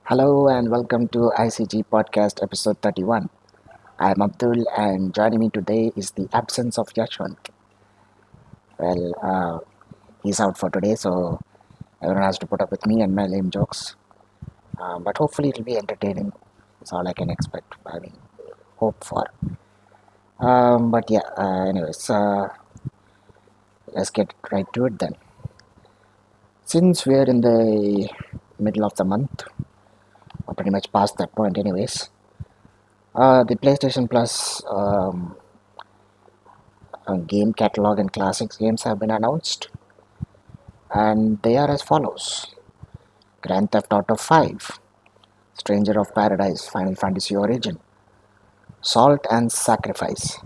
Hello and welcome to ICG Podcast episode 31. I'm Abdul and joining me today is the absence of Yashwant. He's out for today, so everyone has to put up with me and my lame jokes. But hopefully it'll be entertaining. That's all I can expect. Hope for. Anyways, let's get right to it then. Since we're in the middle of the month, or pretty much past that point anyways, the PlayStation Plus Game Catalogue and Classics games have been announced, and they are as follows: Grand Theft Auto 5, Stranger of Paradise, Final Fantasy Origin, Salt and Sacrifice,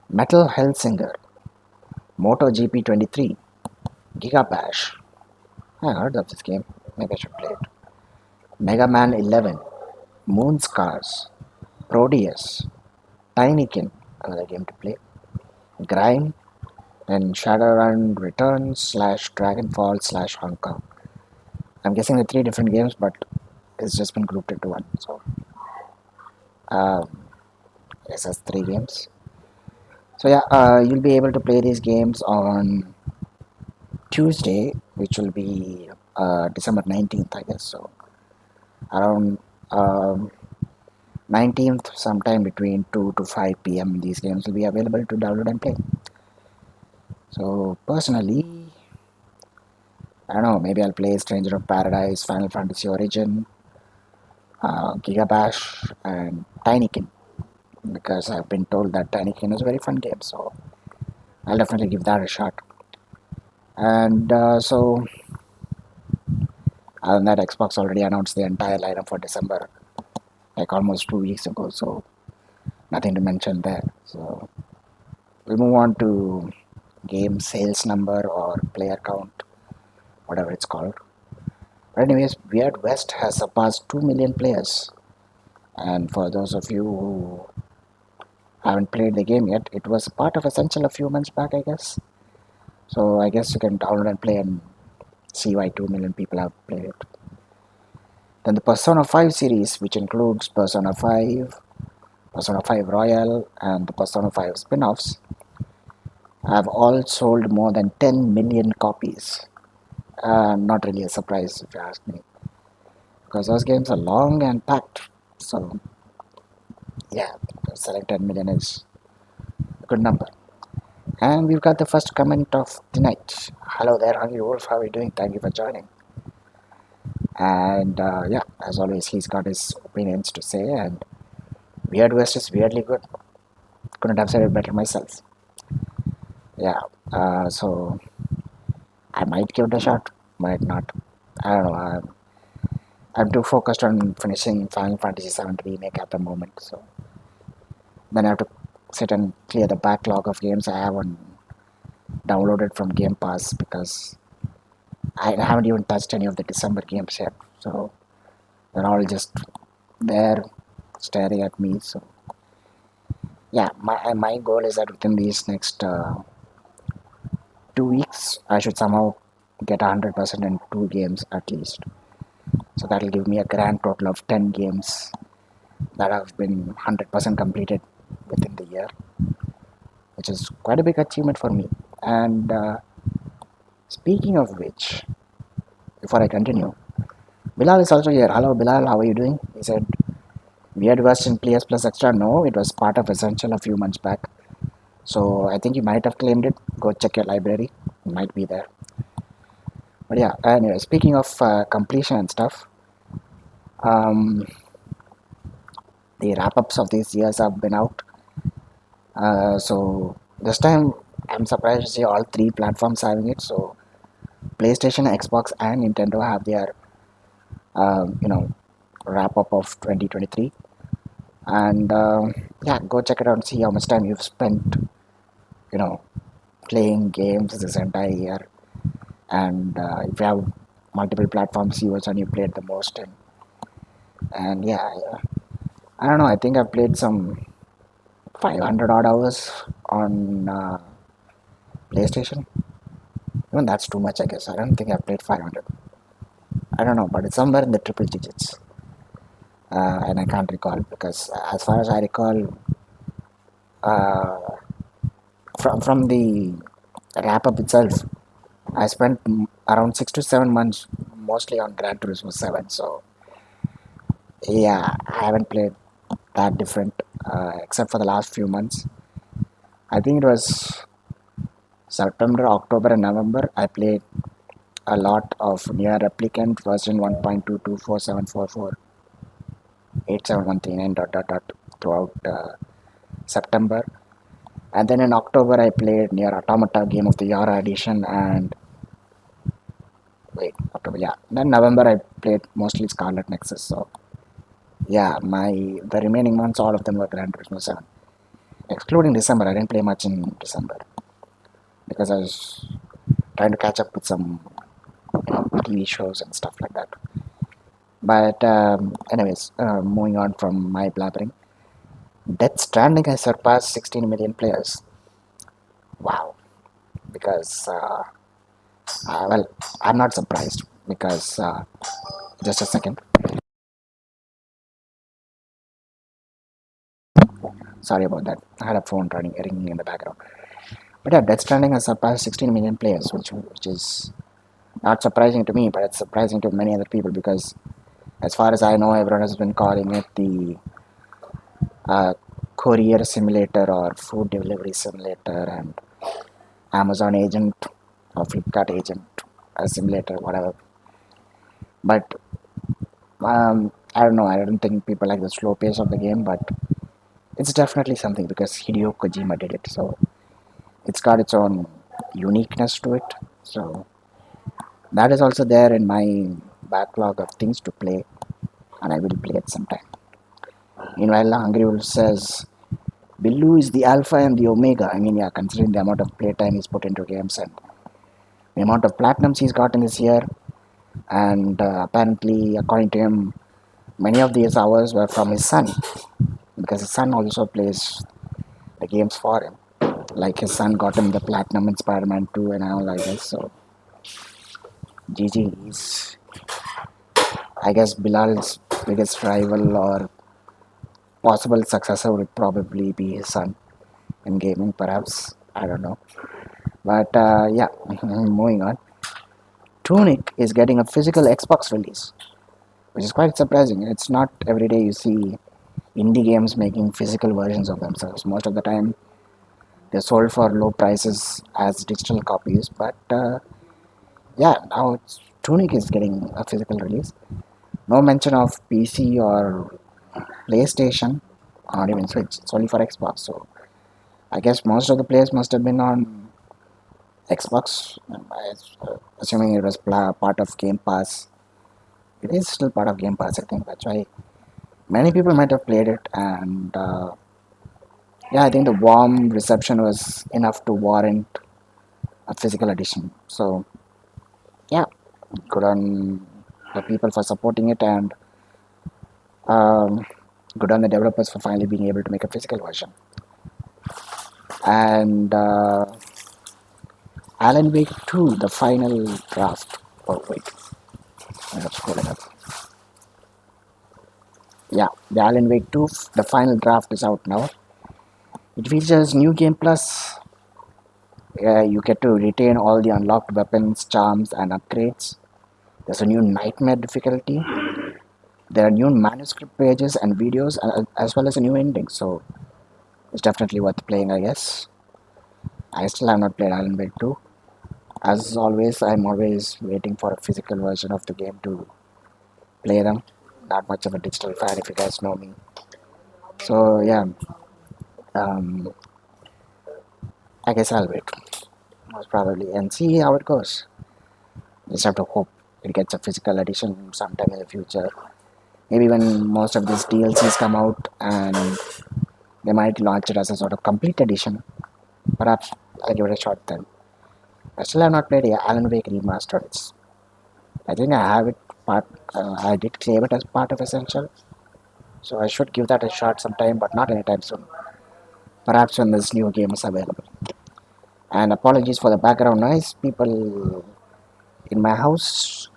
Metal Hellsinger, MotoGP 23, Gigabash. I heard of this game. Maybe I should play it. Mega Man 11, Moonscars, Proteus, Tinykin, another game to play, Grime, and Shadowrun Returns slash Dragonfall slash Hong Kong. I'm guessing the three different games, but it's just been grouped into one. So, yes, that's three games. So yeah, you'll be able to play these games on Tuesday, which will be December 19th, I guess. So around 19th, sometime between 2 to 5 p.m., these games will be available to download and play. So personally, I don't know, maybe I'll play Stranger of Paradise, Final Fantasy Origin, Gigabash, and Tinykin, because I've been told that Tinykin is a very fun game. So I'll definitely give that a shot. And other than that, Xbox already announced the entire lineup for December, like almost 2 weeks ago. So nothing to mention there. So we'll move on to game sales number or player count, whatever it's called. But anyways, Weird West has surpassed 2 million players. And for those of you who haven't played the game yet, it was part of Essential a few months back, I guess. So I guess you can download and play and see why 2 million people have played it. Then the Persona 5 series, which includes Persona 5, Persona 5 Royal, and the Persona 5 spin offs, have all sold more than 10 million copies. Not really a surprise if you ask me, because those games are long and packed. So, yeah, selling 10 million is a good number. And we've got the first comment of the night. Hello there, Hungry Wolf. How are you doing? Thank you for joining. And yeah, as always, he's got his opinions to say. And Weird West is weirdly good. Couldn't have said it better myself. Yeah, so I might give it a shot, might not. I don't know. I'm too focused on finishing Final Fantasy VII Remake at the moment. So then I have to sit and clear the backlog of games I haven't downloaded from Game Pass, because I haven't even touched any of the December games yet. So they're all just there staring at me. So yeah, my goal is that within these next 2 weeks, I should somehow get 100% in 2 games at least. So that'll give me a grand total of 10 games that have been 100% completed within the year, which is quite a big achievement for me. And speaking of which, before I continue, Bilal is also here. Hello, Bilal. How are you doing? He said, Weird West in PS Plus Extra. No, it was part of Essential a few months back. So I think you might have claimed it. Go check your library. It might be there. But yeah, anyway, speaking of completion and stuff, um, the wrap-ups of these years have been out. So this time I'm surprised to see all three platforms having it. So PlayStation, Xbox, and Nintendo have their wrap-up of 2023. And yeah, go check it out and see how much time you've spent, you know, playing games this entire year. And if you have multiple platforms, see which one you played the most in. And yeah, I don't know. I think I've played some 500 odd hours on PlayStation. Even that's too much, I guess. I don't think I've played 500. I don't know, but it's somewhere in the triple digits. and I can't recall because, as far as I recall, uh, from the wrap up itself, I spent around 6 to 7 months mostly on Gran Turismo 7. So yeah, I haven't played that different except for the last few months. I think it was September, October, and November. I played a lot of Near Replicant version 1.22474487139 dot dot dot throughout September. And then in October, I played Near Automata Game of the Year edition. And wait, October, yeah. Then November, I played mostly Scarlet Nexus. So yeah, the remaining months, all of them were Gran Turismo 7. Excluding December, I didn't play much in December because I was trying to catch up with some TV shows and stuff like that. But anyways, moving on from my blabbering, Death Stranding has surpassed 16 million players. Wow! Because well, I'm not surprised because just a second. Sorry about that. I had a phone ringing in the background. But yeah, Death Stranding has surpassed 16 million players, which is not surprising to me, but it's surprising to many other people because, as far as I know, everyone has been calling it the courier simulator or food delivery simulator and Amazon agent or Flipkart agent simulator, whatever. But I don't know. I don't think people like the slow pace of the game, but it's definitely something because Hideo Kojima did it. So it's got its own uniqueness to it. So that is also there in my backlog of things to play, and I will play it sometime. Meanwhile, Hungry Wolf says Billu is the alpha and the omega. I mean, yeah, considering the amount of playtime he's put into games and the amount of platinums he's gotten this year, and apparently, according to him, many of these hours were from his son because his son also plays the games for him. Like his son got him the platinum in Spider-Man 2 and all like this. So GG is, I guess, Bilal's biggest rival or possible successor would probably be his son in gaming, perhaps. I don't know. But yeah, moving on. Tunic is getting a physical Xbox release, which is quite surprising. It's not every day you see indie games making physical versions of themselves. Most of the time, they're sold for low prices as digital copies. But yeah, now Tunic is getting a physical release. No mention of PC or PlayStation, or not even Switch. It's only for Xbox. So I guess most of the players must have been on Xbox. Assuming it was part of Game Pass. It is still part of Game Pass, I think. That's why many people might have played it, and yeah, I think the warm reception was enough to warrant a physical edition. So yeah, good on the people for supporting it, and um, good on the developers for finally being able to make a physical version. And Alan Wake 2, the final draft. Oh wait, I have scrolled it up. Yeah, the Alan Wake 2, the final draft is out now. It features new game plus. You get to retain all the unlocked weapons, charms, and upgrades. There's a new nightmare difficulty. There are new manuscript pages and videos, as well as a new ending. So it's definitely worth playing, I guess. I still have not played Alan Wake 2. As always, I'm always waiting for a physical version of the game to play them. Not much of a digital fan, if you guys know me. So yeah, um, I guess I'll wait, most probably, and see how it goes. Just have to hope it gets a physical edition sometime in the future. Maybe when most of these DLCs come out, and they might launch it as a sort of complete edition. Perhaps I'll give it a shot then. I still have not played Alan Wake Remastered. I think I have it part. I did claim it as part of Essential, so I should give that a shot sometime, but not anytime soon. Perhaps when this new game is available. And apologies for the background noise. People in my house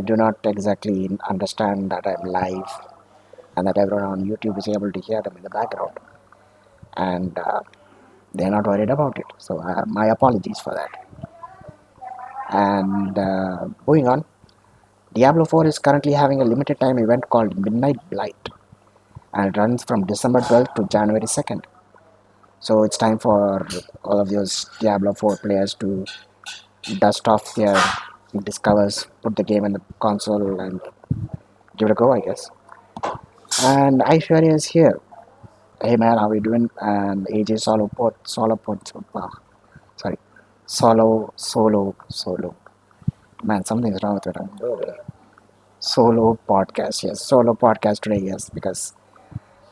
do not exactly understand that I'm live and that everyone on YouTube is able to hear them in the background. And they're not worried about it. So my apologies for that. And moving on, Diablo 4 is currently having a limited time event called Midnight Blight, and it runs from December 12th to January 2nd. So it's time for all of those Diablo 4 players to dust off their discovers, put the game in the console, and give it a go, I guess. And Aishwarya is here. Hey man, how are you doing? And AJ sorry, solo. Man, something's wrong with it. Solo podcast, yes, solo podcast today, yes, because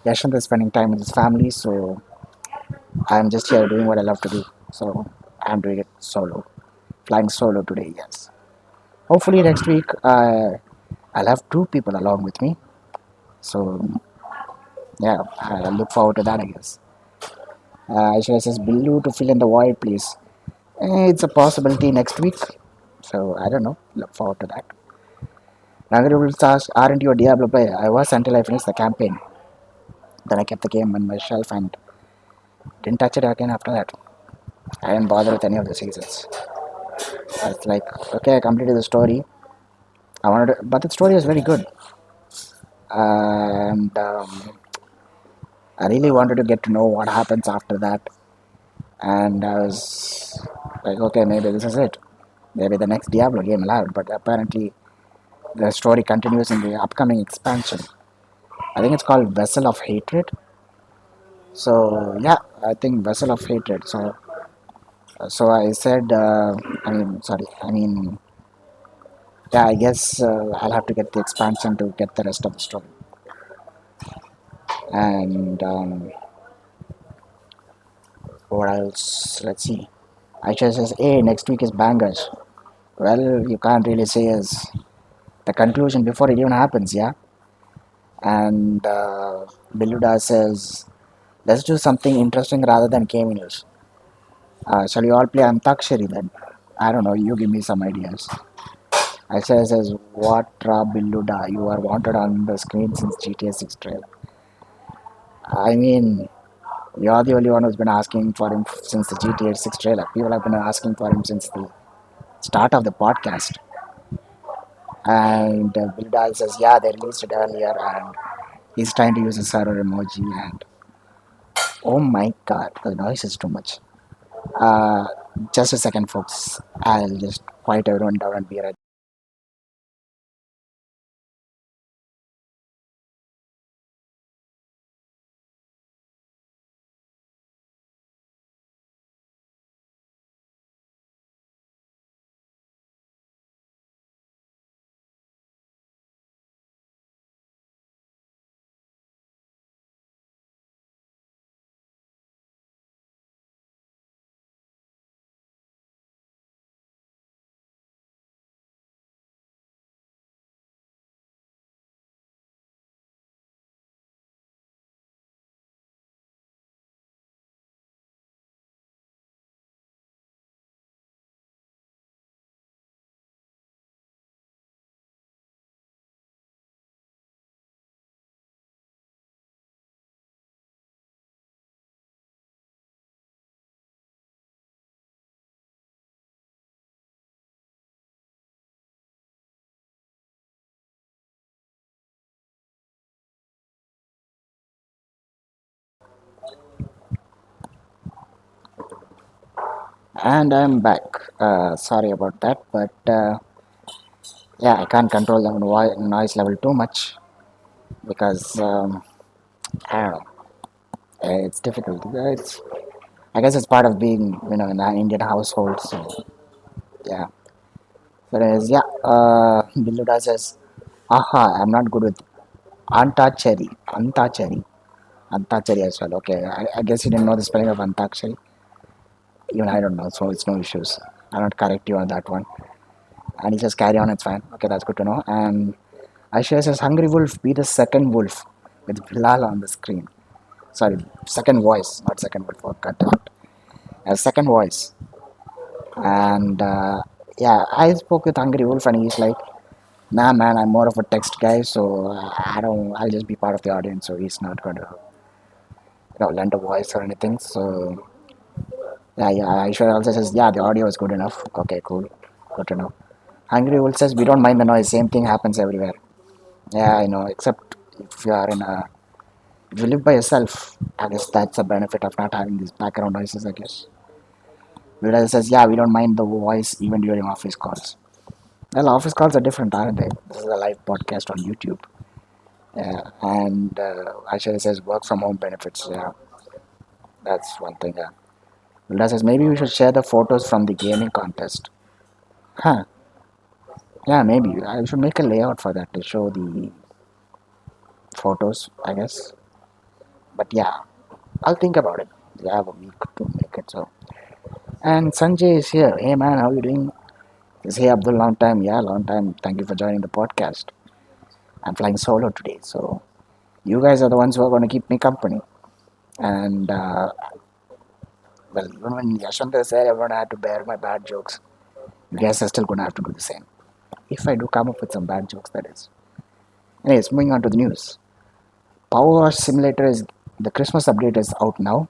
Yashant is spending time with his family, so I'm just here doing what I love to do. So I'm doing it solo, flying solo today, yes. Hopefully next week I'll have two people along with me. So yeah, I look forward to that, I guess. Aishwarya says, Billu to fill in the void, please. It's a possibility next week. So I don't know. Look forward to that. Nagari will ask, aren't you a Diablo player? I was until I finished the campaign. Then I kept the game on my shelf and didn't touch it again after that. I didn't bother with any of the seasons. It's like, okay, I completed the story. I wanted to, but the story was very good. And I really wanted to get to know what happens after that. And I was like, okay, maybe this is it. Maybe the next Diablo game will have it. But apparently, the story continues in the upcoming expansion. I think it's called Vessel of Hatred. So yeah, I think Vessel of Hatred. So I said, yeah, I guess I'll have to get the expansion to get the rest of the story. And what else? Let's see. Aisha says, hey, next week is bangers. Well, you can't really say is the conclusion before it even happens, yeah? And Biluda says, let's do something interesting rather than gaming news. Shall you all play Antakshari then? I don't know, you give me some ideas. Aisha says, what Biluda, you are wanted on the screen since GTA 6 trailer. I mean, you're the only one who's been asking for him since the GTA 6 trailer. People have been asking for him since the start of the podcast. And Biluda says, yeah, they released it earlier and he's trying to use a server emoji and oh my god, the noise is too much. Uh, just a second, folks. I'll just quiet everyone down and be right. And I'm back. Sorry about that, but yeah, I can't control the noise level too much because I don't know. It's difficult. I guess it's part of being, in an Indian household. So yeah. But yeah, Biluda says, "Aha, I'm not good with Antachari, Antachari as well." Okay, I guess you didn't know the spelling of Antakshari. Even I don't know, so it's no issues. I'll not correct you on that one. And he says, carry on, it's fine. Okay, that's good to know. And Aisha says, Hungry Wolf, be the second wolf with Bilal on the screen. Sorry, second voice, not second wolf. Oh, cut out. A second voice. And yeah, I spoke with Hungry Wolf and he's like, Nah, man, I'm more of a text guy, so I don't. I'll just be part of the audience, so he's not going to, lend a voice or anything. So yeah, yeah. Aishwarya also says, yeah, the audio is good enough. Okay, cool, good to know. Hungry Wolf says, we don't mind the noise. Same thing happens everywhere. Yeah, I know. Except if you are if you live by yourself, I guess that's a benefit of not having these background noises. I guess. Vidal says, yeah, we don't mind the voice even during office calls. Well, office calls are different, aren't they? This is a live podcast on YouTube. Yeah, and Aishwarya says work from home benefits. Yeah, that's one thing. Yeah. Hilda says maybe we should share the photos from the gaming contest. Huh? Yeah, maybe I should make a layout for that to show the photos. I guess, but yeah, I'll think about it. We have a week to make it. So, and Sanjay is here. Hey man, how you doing? He says, hey Abdul, long time. Yeah, long time. Thank you for joining the podcast. I'm flying solo today, so you guys are the ones who are going to keep me company. And well, even when Yashwant is there, everyone had to bear my bad jokes. You guys are still going to have to do the same. If I do come up with some bad jokes, that is. Anyways, moving on to the news. Power Wash Simulator is the Christmas update is out now,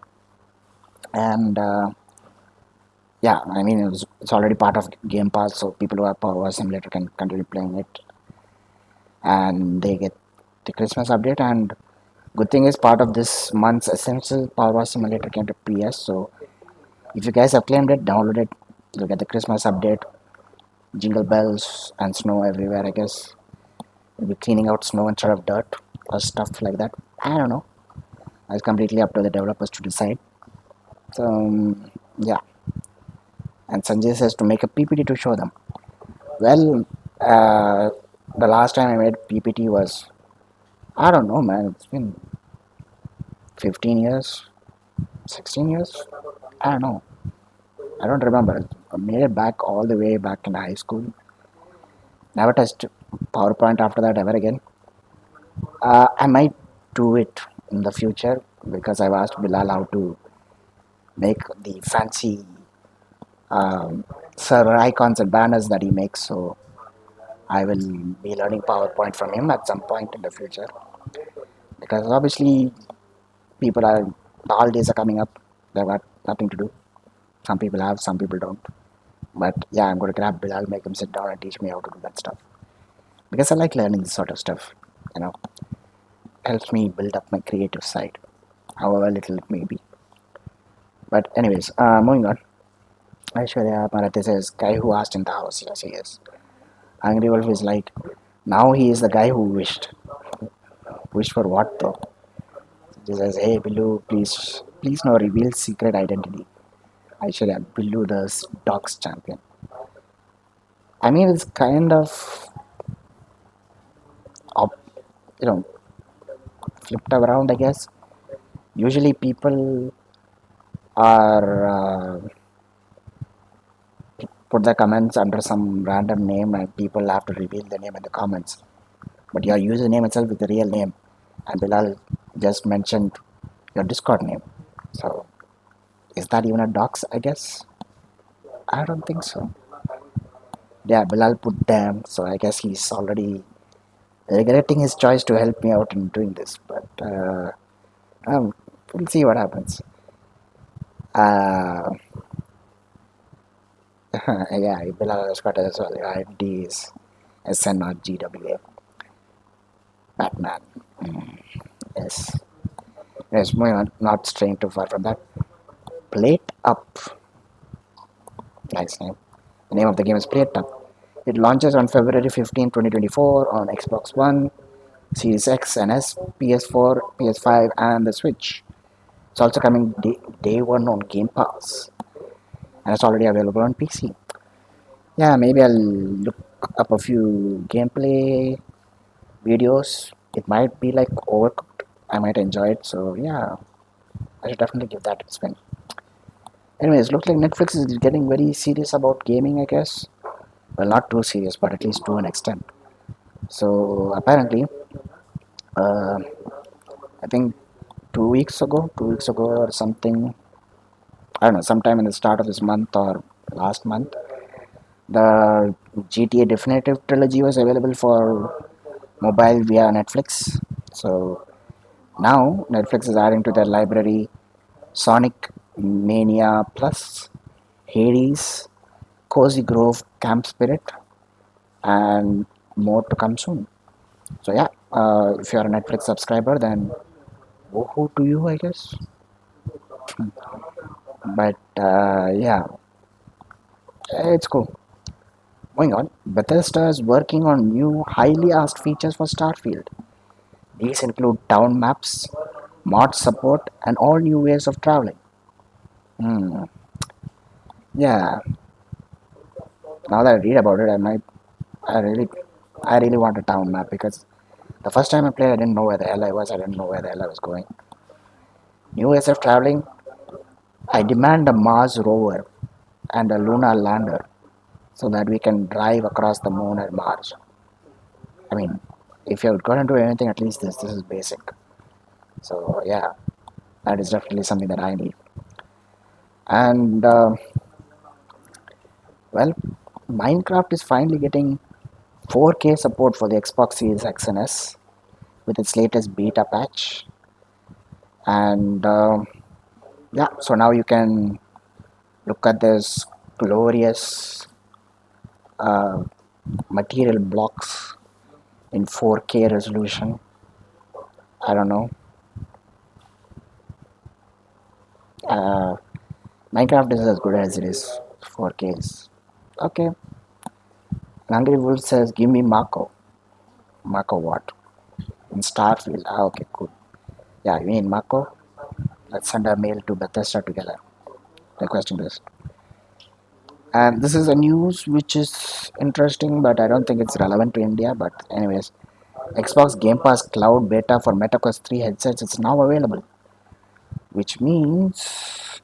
and yeah, I mean it's already part of Game Pass, so people who have Power Wash Simulator can continue playing it, and they get the Christmas update. And good thing is, part of this month's essential Power Wash Simulator came to PS, so if you guys have claimed it, download it. You'll get the Christmas update, jingle bells and snow everywhere. I guess you'll be cleaning out snow instead of dirt or stuff like that. I don't know. It's completely up to the developers to decide. So yeah, and Sanjay says to make a PPT to show them. Well, the last time I made PPT was, I don't know, man. It's been 15 years, 16 years. I don't know. I don't remember. I made it back all the way back in high school. Never touched PowerPoint after that ever again. I might do it in the future because I've asked Bilal how to make the fancy server icons and banners that he makes. So I will be learning PowerPoint from him at some point in the future because obviously people are the holidays are coming up. They've got nothing to do. Some people have, some people don't. But yeah, I'm going to grab Bilal, make him sit down and teach me how to do that stuff because I like learning this sort of stuff. You know, helps me build up my creative side, however little it may be. But anyways, moving on. Aishwarya Marathi says, guy who asked in the house. Yes, he is. Angry Wolf is like, now he is the guy who wished. Wished for what though? He says, hey, Billu, please no reveal secret identity. Aishwarya, Billu the dogs champion. I mean, it's kind of, op- you know, flipped around, I guess. Usually people are put the comments under some random name and people have to reveal the name in the comments. But your username itself is the real name. And Bilal just mentioned your Discord name. So is that even a dox, I guess? I don't think so. Yeah, Bilal put damn, so I guess he's already regretting his choice to help me out in doing this. But um, we'll see what happens. Uh, yeah, Bilal has got as well. IMD is SN or GWA. Batman. Yes. Yes, moving on, not straying too far from that. Plate Up. Nice name. The name of the game is Plate Up. It launches on February 15, 2024 on Xbox One, Series X and S, PS4, PS5, and the Switch. It's also coming day one on Game Pass, and it's already available on PC. Yeah, maybe I'll look up a few gameplay videos. It might be like overcooked. I might enjoy it, so yeah, I should definitely give that a spin. Anyways, looks like Netflix is getting very serious about gaming, I guess. Well, not too serious, but at least to an extent. So apparently, uh, I think 2 weeks ago or something, I don't know, sometime in the start of this month or last month, the GTA Definitive Trilogy was available for mobile via Netflix. So now Netflix is adding to their library Sonic Mania Plus, Hades, Cozy Grove Camp Spirit, and more to come soon. So yeah, if you're a Netflix subscriber, then woohoo to you, I guess. But yeah, it's cool. Moving on, Bethesda is working on new, highly asked features for Starfield. These include town maps, mod support, and all new ways of traveling. Hmm. Yeah, now that I read about it, I really, I really want a town map because the first time I played, I didn't know where the hell I was. I didn't know where the hell I was going. New ways of traveling. I demand a Mars rover and a lunar lander so that we can drive across the moon and Mars. I mean, if you're going to do anything, at least this is basic. So yeah, that is definitely something that I need. And well, Minecraft is finally getting 4K support for the Xbox Series X and S with its latest beta patch. And yeah, so now you can look at this glorious uh, material blocks in 4K resolution. I don't know. Uh, Minecraft is as good as it is 4K. Okay. Angry Wolf says, give me Mako. Mako what? In Starfield. Ah, okay, cool. Yeah, you mean Mako? Let's send a mail to Bethesda together. Requesting this. And this is a news which is interesting, but I don't think it's relevant to India. But anyways, Xbox Game Pass Cloud Beta for MetaQuest 3 headsets is now available, which means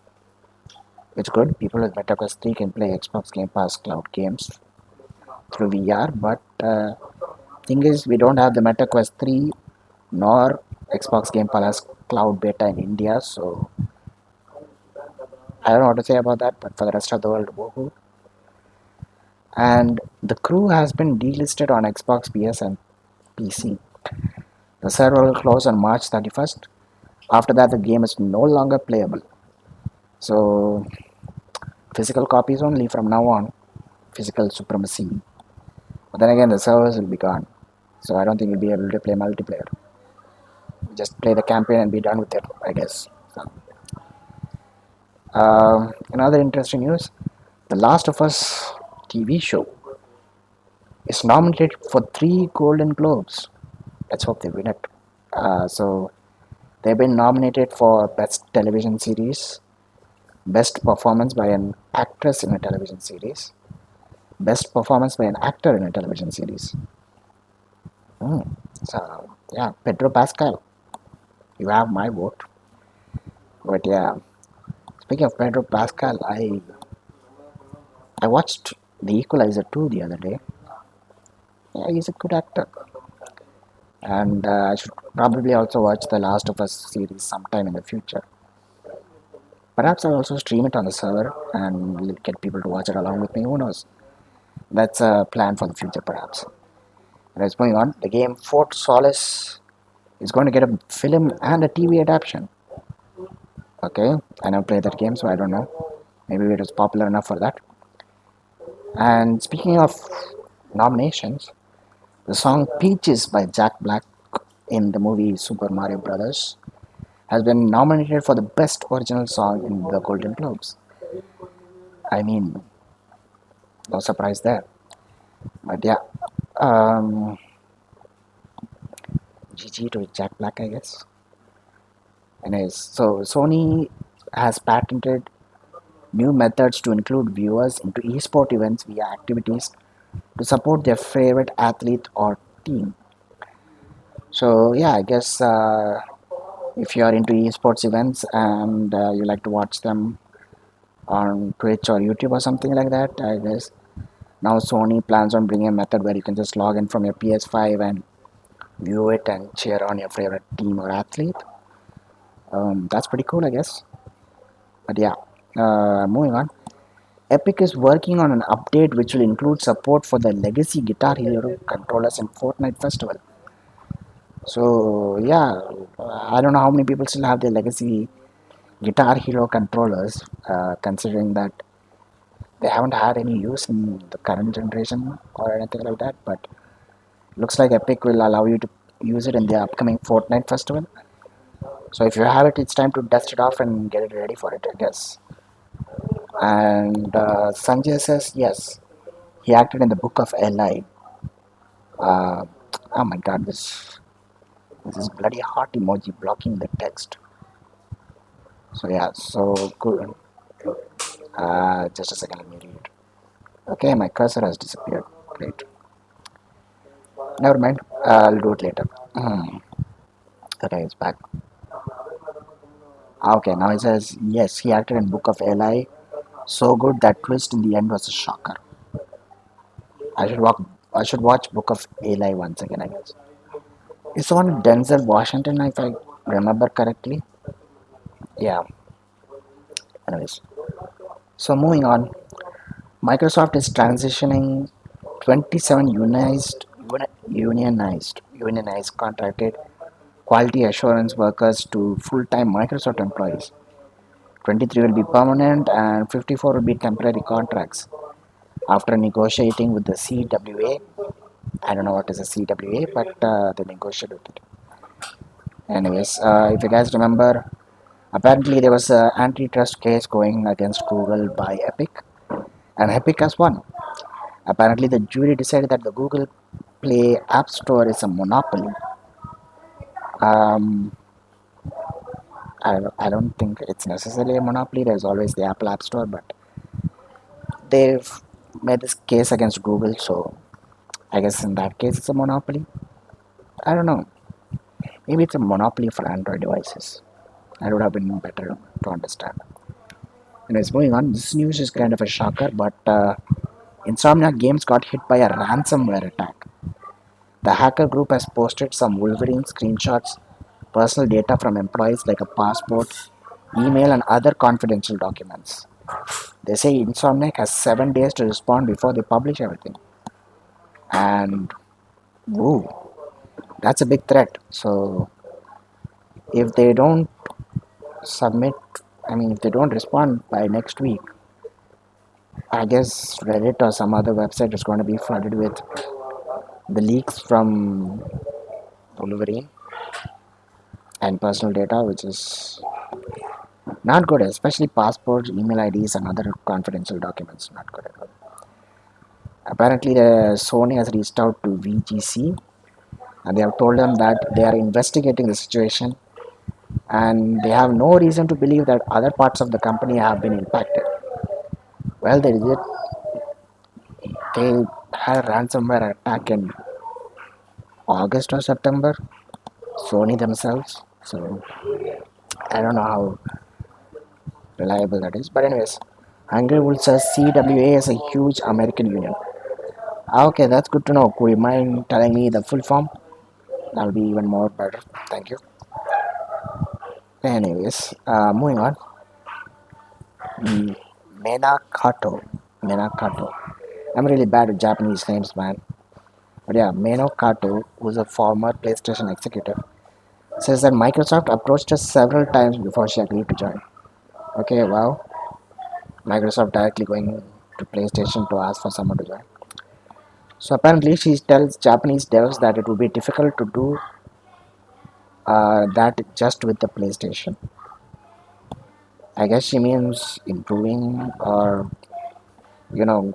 it's good. People with MetaQuest 3 can play Xbox Game Pass Cloud games through VR. But thing is, we don't have the MetaQuest 3 nor Xbox Game Pass Cloud Beta in India, so I don't know what to say about that. But for the rest of the world, woohoo! And the crew has been delisted on Xbox, PS, and PC. The server will close on March 31st. After that, the game is no longer playable. So, physical copies only from now on. Physical supremacy. But then again, the servers will be gone. So, I don't think you'll be able to play multiplayer. Just play the campaign and be done with it, I guess. So, another interesting news, The Last of Us TV show is nominated for 3 Golden Globes. Let's hope they win it. So, they've been nominated for Best Television Series, Best Performance by an Actress in a Television Series, Best Performance by an Actor in a Television Series. Hmm. So, yeah, Pedro Pascal, you have my vote. But yeah, speaking of Pedro Pascal, I watched The Equalizer 2 the other day. Yeah, he's a good actor. And I should probably also watch the Last of Us series sometime in the future. Perhaps I'll also stream it on the server and get people to watch it along with me. Who knows? That's a plan for the future, perhaps. And it's going on. The game Fort Solis is going to get a film and a TV adaptation. Okay, I never played that game, so I don't know. Maybe it was popular enough for that. And speaking of nominations, the song Peaches by Jack Black in the movie Super Mario Brothers has been nominated for the Best Original Song in the Golden Globes. I mean, no surprise there. But yeah, um, GG to Jack Black, I guess. Anyways, so Sony has patented new methods to include viewers into esport events via activities to support their favorite athlete or team. So yeah, I guess if you are into esports events and you like to watch them on Twitch or YouTube or something like that, I guess now Sony plans on bringing a method where you can just log in from your PS5 and view it and cheer on your favorite team or athlete. That's pretty cool, I guess. But yeah, moving on. Epic is working on an update which will include support for the legacy Guitar Hero controllers in Fortnite Festival. So yeah, I don't know how many people still have their legacy Guitar Hero controllers, considering that they haven't had any use in the current generation or anything like that. But looks like Epic will allow you to use it in the upcoming Fortnite Festival. So if you have it, it's time to dust it off and get it ready for it, I guess. And Sanjay says yes, he acted in the Book of Eli. Uh, oh my God, this is bloody heart emoji blocking the text. So yeah, so good. Just a second, let me read. Okay, my cursor has disappeared. Great. Never mind. I'll do it later. Okay, it's back. Okay, now it says yes, he acted in Book of Eli. So good that twist in the end was a shocker. I should walk. I should watch Book of Eli once again, I guess. It's on Denzel Washington, if I remember correctly. Yeah. Anyways, so moving on, Microsoft is transitioning 27 unionized contracted quality assurance workers to full-time Microsoft employees. 23 will be permanent and 54 will be temporary contracts. After negotiating with the CWA, I don't know what is a CWA, but they negotiated with it. Anyways, if you guys remember, apparently there was an antitrust case going against Google by Epic, and Epic has won. Apparently, the jury decided that the Google Play App Store is a monopoly. Um, I don't think it's necessarily a monopoly. There's always the Apple App Store, but they've made this case against Google, so I guess in that case it's a monopoly. I don't know. Maybe it's a monopoly for Android devices. That would have been better to understand. Anyways, moving on. This news is kind of a shocker, but Insomnia Games got hit by a ransomware attack. The hacker group has posted some Wolverine screenshots, personal data from employees like a passport, email, and other confidential documents. They say Insomniac has 7 days to respond before they publish everything. And, woo, that's a big threat. So, if they don't submit, if they don't respond by next week, I guess Reddit or some other website is going to be flooded with the leaks from Wolverine and personal data, which is not good, especially passports, email IDs, and other confidential documents. Not good at all. Apparently, the Sony has reached out to VGC and they have told them that they are investigating the situation and they have no reason to believe that other parts of the company have been impacted. Well, they did. They had a ransomware attack in August or September, Sony themselves. So I don't know how reliable that is. But anyways, Hungry Wolf says CWA is a huge American union. Okay, that's good to know. Could you mind telling me the full form? That'll be even more better. Thank you. Anyways, moving on. Mm, Menakato. Menakato. I'm really bad at Japanese names, man. But yeah, Meno Kato, who's a former PlayStation executive, says that Microsoft approached her several times before she agreed to join. Okay, wow. Microsoft directly going to PlayStation to ask for someone to join. So apparently, she tells Japanese devs that it would be difficult to do that just with the PlayStation. I guess she means improving or you know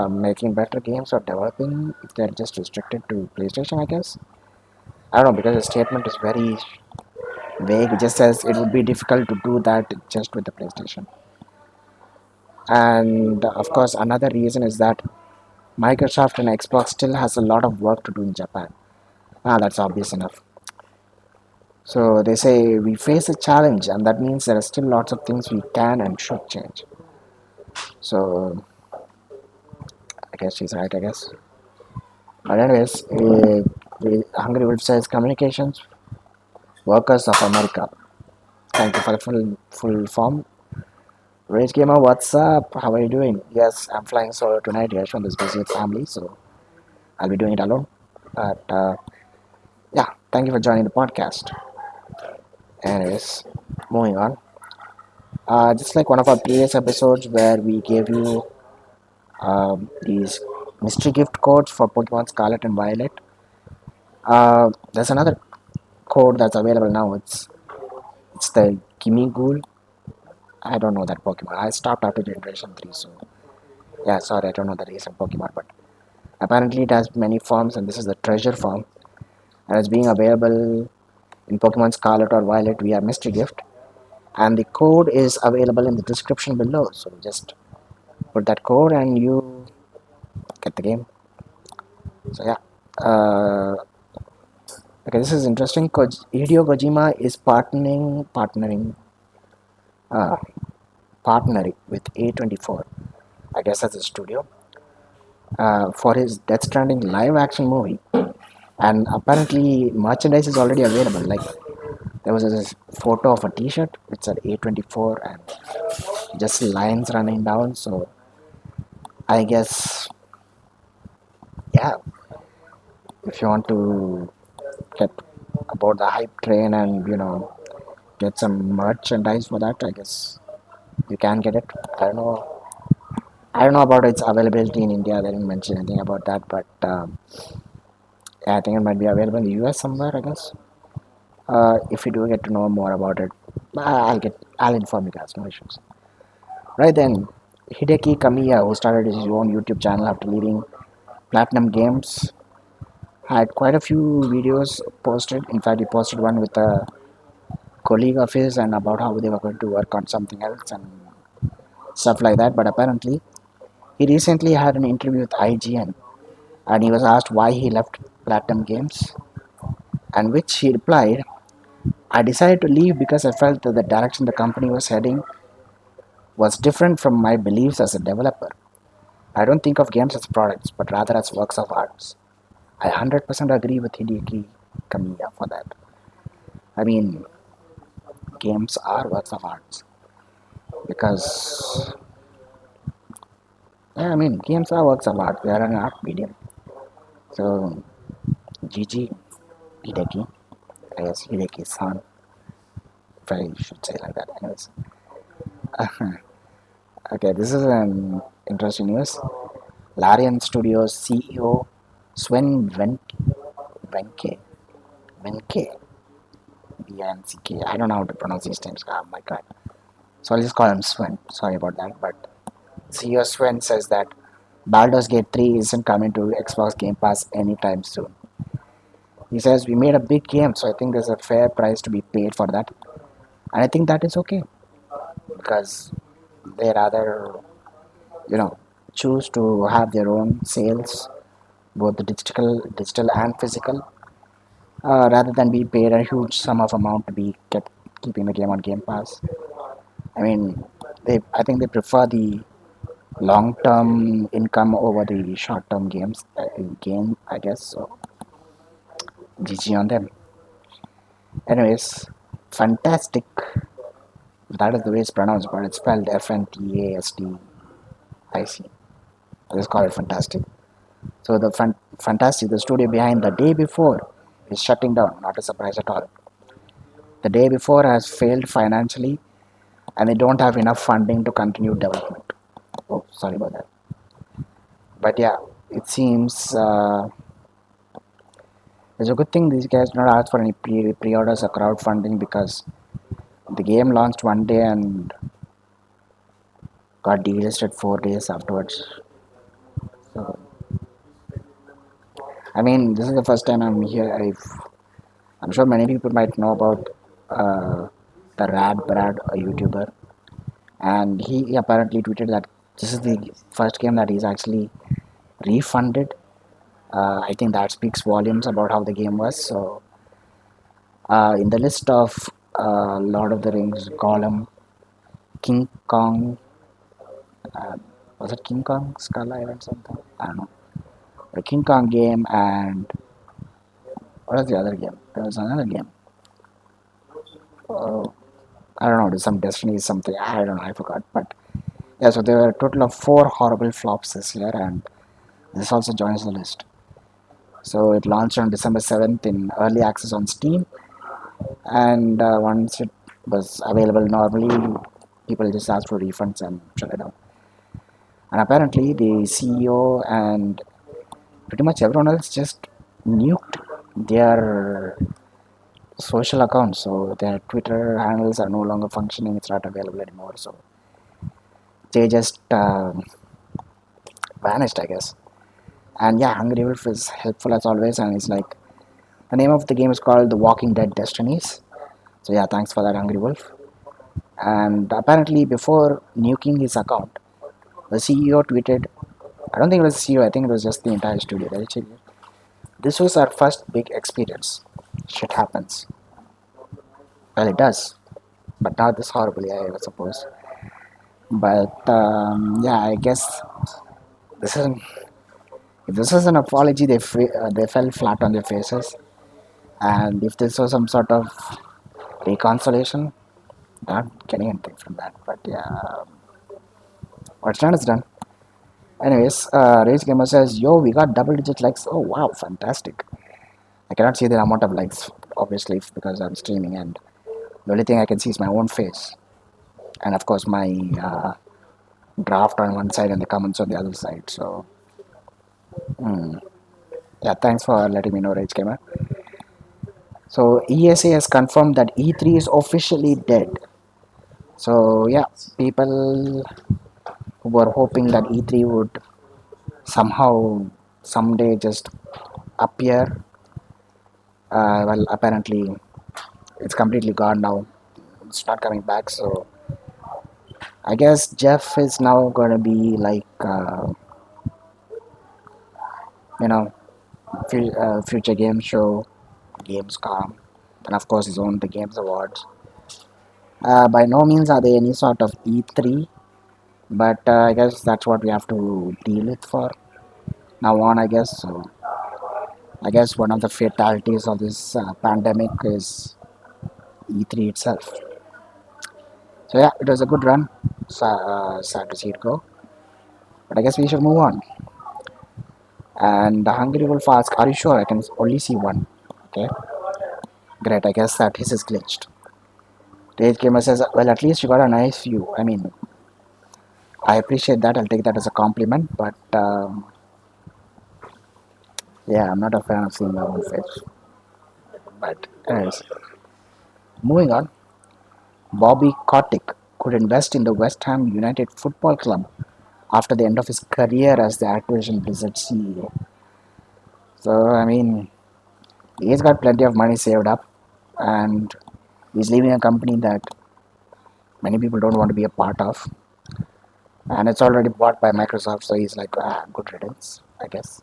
making better games or developing if they're just restricted to PlayStation. I guess I don't know because the statement is very vague. It just says it would be difficult to do that just with the PlayStation. And of course, another reason is that Microsoft and Xbox still has a lot of work to do in Japan. That's obvious enough. So they say we face a challenge, and that means there are still lots of things we can and should change. So I guess she's right. I guess. But anyways, Hungry Wolf says communications workers of America. Thank you for the full form. Rage Gamer, what's up? How are you doing? Yes, I'm flying solo tonight. Yashwant is busy with family, so I'll be doing it alone. But yeah, thank you for joining the podcast. Anyways, moving on. Just like one of our previous episodes where we gave you these mystery gift codes for Pokemon Scarlet and Violet, there's another code that's available now. It's the Gimmighoul. I don't know that Pokemon. I stopped after Generation 3, so yeah, sorry, I don't know the recent Pokemon, but apparently it has many forms, and this is the treasure form, and it's being available in Pokemon Scarlet or Violet via mystery gift, and the code is available in the description below. So just put that code and you get the game. So yeah, okay, this is interesting. Hideo Kojima is uh, partnering with A24. I guess that's a studio for his Death Stranding live action movie, and apparently merchandise is already available. Like there was this photo of a T-shirt which said A24 and just lines running down. So I guess yeah, if you want to get about the hype train and get some merchandise for that, I guess you can get it. I don't know. I don't know about its availability in India. They didn't mention anything about that, but yeah, I think it might be available in the US somewhere. I guess. If you do get to know more about it, I'll inform you guys. No issues. Right then, Hideki Kamiya, who started his own YouTube channel after leaving Platinum Games, had quite a few videos posted. In fact, he posted one with a colleague of his and about how they were going to work on something else and stuff like that. But apparently, he recently had an interview with IGN and he was asked why he left Platinum Games, and which he replied, I decided to leave because I felt that the direction the company was heading was different from my beliefs as a developer. I don't think of games as products, but rather as works of arts. I 100% agree with Hideki Kamiya for that. I mean, games are works of arts because, yeah, I mean, games are works of art. They are an art medium. So, GG, Hideki, I guess Hideki-san, if I should say like that. Anyways, okay, this is an interesting news. Larian Studios CEO Sven Venke, Venke, Venck. I don't know how to pronounce these names. Oh my god. So I'll just call him Sven. Sorry about that. But CEO Sven says that Baldur's Gate 3 isn't coming to Xbox Game Pass anytime soon. He says, we made a big game, so I think there's a fair price to be paid for that. And I think that is okay because they rather, you know, choose to have their own sales, both the digital and physical, rather than be paid a huge sum of amount to be kept keeping the game on Game Pass. I mean, I think they prefer the long-term income over the short-term game, I guess. So, GG on them. Anyways, fantastic. That is the way it's pronounced, but it's spelled FNTASTIC. Let's call it fantastic. So the fantastic, the studio behind the day before, is shutting down. Not a surprise at all. The day before has failed financially, and they don't have enough funding to continue development. Oh, sorry about that. But yeah, it seems it's a good thing these guys do not ask for any pre-orders or crowdfunding because the game launched one day and got delisted 4 days afterwards. So, I mean, this is the first time I'm here. I'm sure many people might know about the Rad Brad, a YouTuber, and he apparently tweeted that this is the first game that he's actually refunded. I think that speaks volumes about how the game was. So, in the list of Lord of the Rings, Gollum, King Kong, uh, was it King Kong Skull Island something? I don't know. The King Kong game and what was the other game? There was another game. Oh, I don't know, there's some Destiny something. I don't know, I forgot. But yeah, so there were a total of four horrible flops this year, and this also joins the list. So it launched on December 7th in early access on Steam, and once it was available normally, people just asked for refunds and shut it down. And apparently, the CEO and pretty much everyone else just nuked their social accounts. So their Twitter handles are no longer functioning. It's not available anymore. So they just vanished, I guess. And yeah, Hungry Wolf is helpful as always, and it's like the name of the game is called The Walking Dead Destinies. So yeah, thanks for that, Hungry Wolf. And apparently, before nuking his account, the CEO tweeted. I don't think it was the CEO. I think it was just the entire studio. Right? This was our first big experience. Shit happens. Well, it does, but not this horribly, I suppose. But yeah, I guess this is if this was an apology, they fell flat on their faces. And if this was some sort of reconciliation, not getting anything from that. But yeah, what's done is done. Anyways, Rage Gamer says, "Yo, we got double-digit likes. Oh wow, fantastic! I cannot see the amount of likes, obviously, because I'm streaming, and the only thing I can see is my own face, and of course my draft on one side and the comments on the other side. So, yeah, thanks for letting me know, Rage Gamer. So, ESA has confirmed that E3 is officially dead. So, yeah, people who were hoping that E3 would somehow someday just appear, well, apparently it's completely gone now. It's not coming back. So, I guess Jeff is now going to be like, you know, future game show, Gamescom, and of course his own the Games Awards. By no means are they any sort of E3, but I guess that's what we have to deal with for now on. I guess so. I guess one of the fatalities of this pandemic is E3 itself. So yeah, it was a good run. Sad to see it go, but I guess we should move on. And the Hungry Wolf asks, "Are you sure? I can only see one." Okay, great. I guess that his is glitched. Rage Gamer says, "Well, at least you got a nice view. I mean, I appreciate that. I'll take that as a compliment. But yeah, I'm not a fan of seeing my own face. But anyways, moving on. Bobby Kotick could invest in the West Ham United Football Club after the end of his career as the Activision Blizzard CEO. So I mean, he's got plenty of money saved up, and he's leaving a company that many people don't want to be a part of, and it's already bought by Microsoft. So he's like, good riddance, I guess.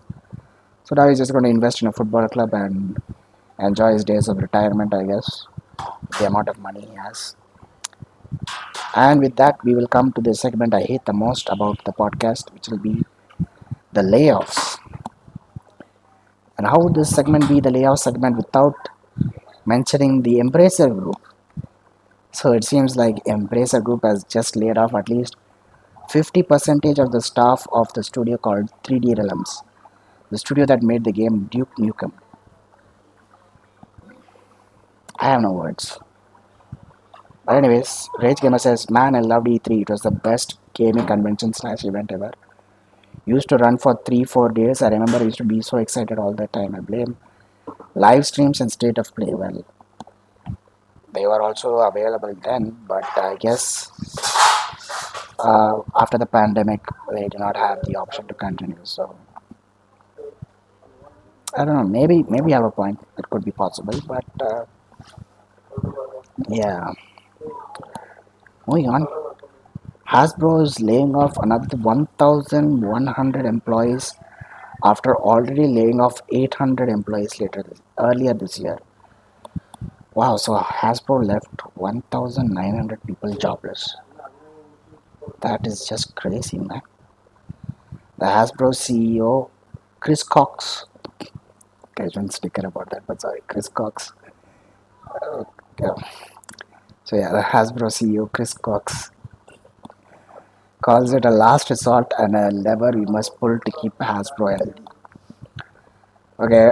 So now he's just going to invest in a football club and enjoy his days of retirement, I guess, the amount of money he has. And with that, we will come to the segment I hate the most about the podcast, which will be the layoffs. And how would this segment be the layoff segment without mentioning the Embracer Group? So it seems like Embracer Group has just laid off at least 50% of the staff of the studio called 3D Realms, the studio that made the game Duke Nukem. I have no words. But anyways, Rage Gamer says, "Man, I loved E3. It was the best gaming convention slash event ever. Used to run for 3-4 days. I remember I used to be so excited all the time. I blame live streams and state of play. Well, they were also available then, but I guess after the pandemic, they did not have the option to continue. So I don't know. Maybe you have a point. It could be possible, but yeah. Moving on. Hasbro is laying off another 1,100 employees after already laying off 800 employees earlier this year. Wow, so Hasbro left 1,900 people jobless. That is just crazy, man. The Hasbro CEO, Chris Cox, there's one sticker about that, but sorry, Chris Cox, yeah, So yeah, the Hasbro CEO Chris Cox calls it a last resort and a lever we must pull to keep Hasbro healthy. Okay,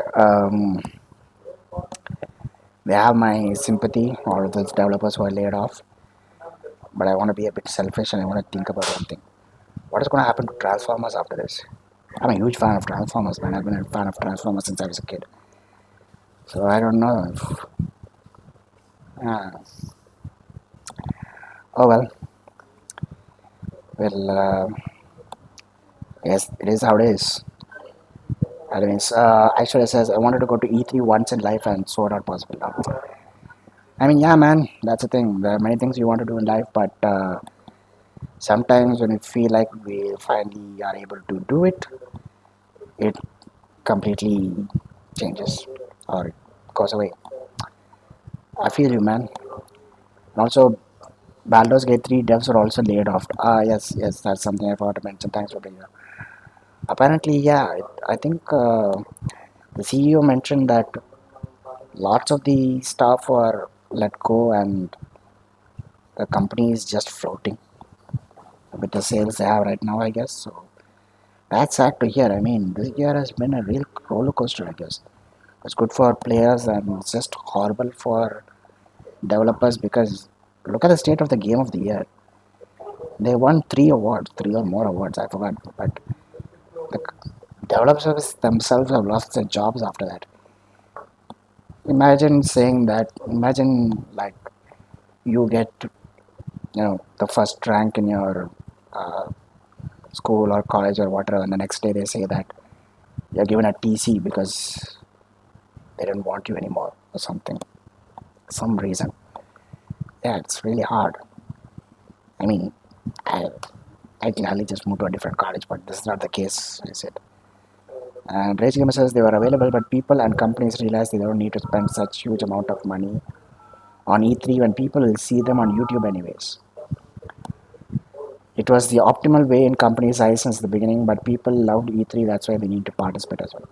they have my sympathy, all of those developers who are laid off, but I want to be a bit selfish and I want to think about one thing. What is going to happen to Transformers after this? I'm a huge fan of Transformers, man. I've been a fan of Transformers since I was a kid. So I don't know if. Uh, oh well, well, yes, it is how it is. Anyways, actually, it says I wanted to go to E3 once in life and so not possible now. I mean, yeah, man, that's the thing. There are many things you want to do in life, but sometimes when you feel like we finally are able to do it, it completely changes or it goes away. I feel you, man. And also, Baldur's Gate 3 devs are also laid off. Ah, yes, yes, that's something I forgot to mention. Thanks for bringing it up. Apparently, yeah, I think the CEO mentioned that lots of the staff were let go and the company is just floating with the sales they have right now, I guess. So that's sad to hear. I mean, this year has been a real roller coaster, I guess. It's good for players and it's just horrible for developers because look at the state of the game of the year. They won three awards, three or more awards, I forgot. But the developers themselves have lost their jobs after that. Imagine saying that, imagine like you get, the first rank in your uh, school or college or whatever, and the next day they say that you're given a TC because they didn't want you anymore or something, some reason. Yeah, it's really hard. I mean, I, I gladly just moved to a different college, but this is not the case, I said. And Rage Gamer says they were available, but people and companies realized they don't need to spend such huge amount of money on E3 when people will see them on YouTube anyways. It was the optimal way in company's eyes since the beginning, but people loved E3, that's why they need to participate as well.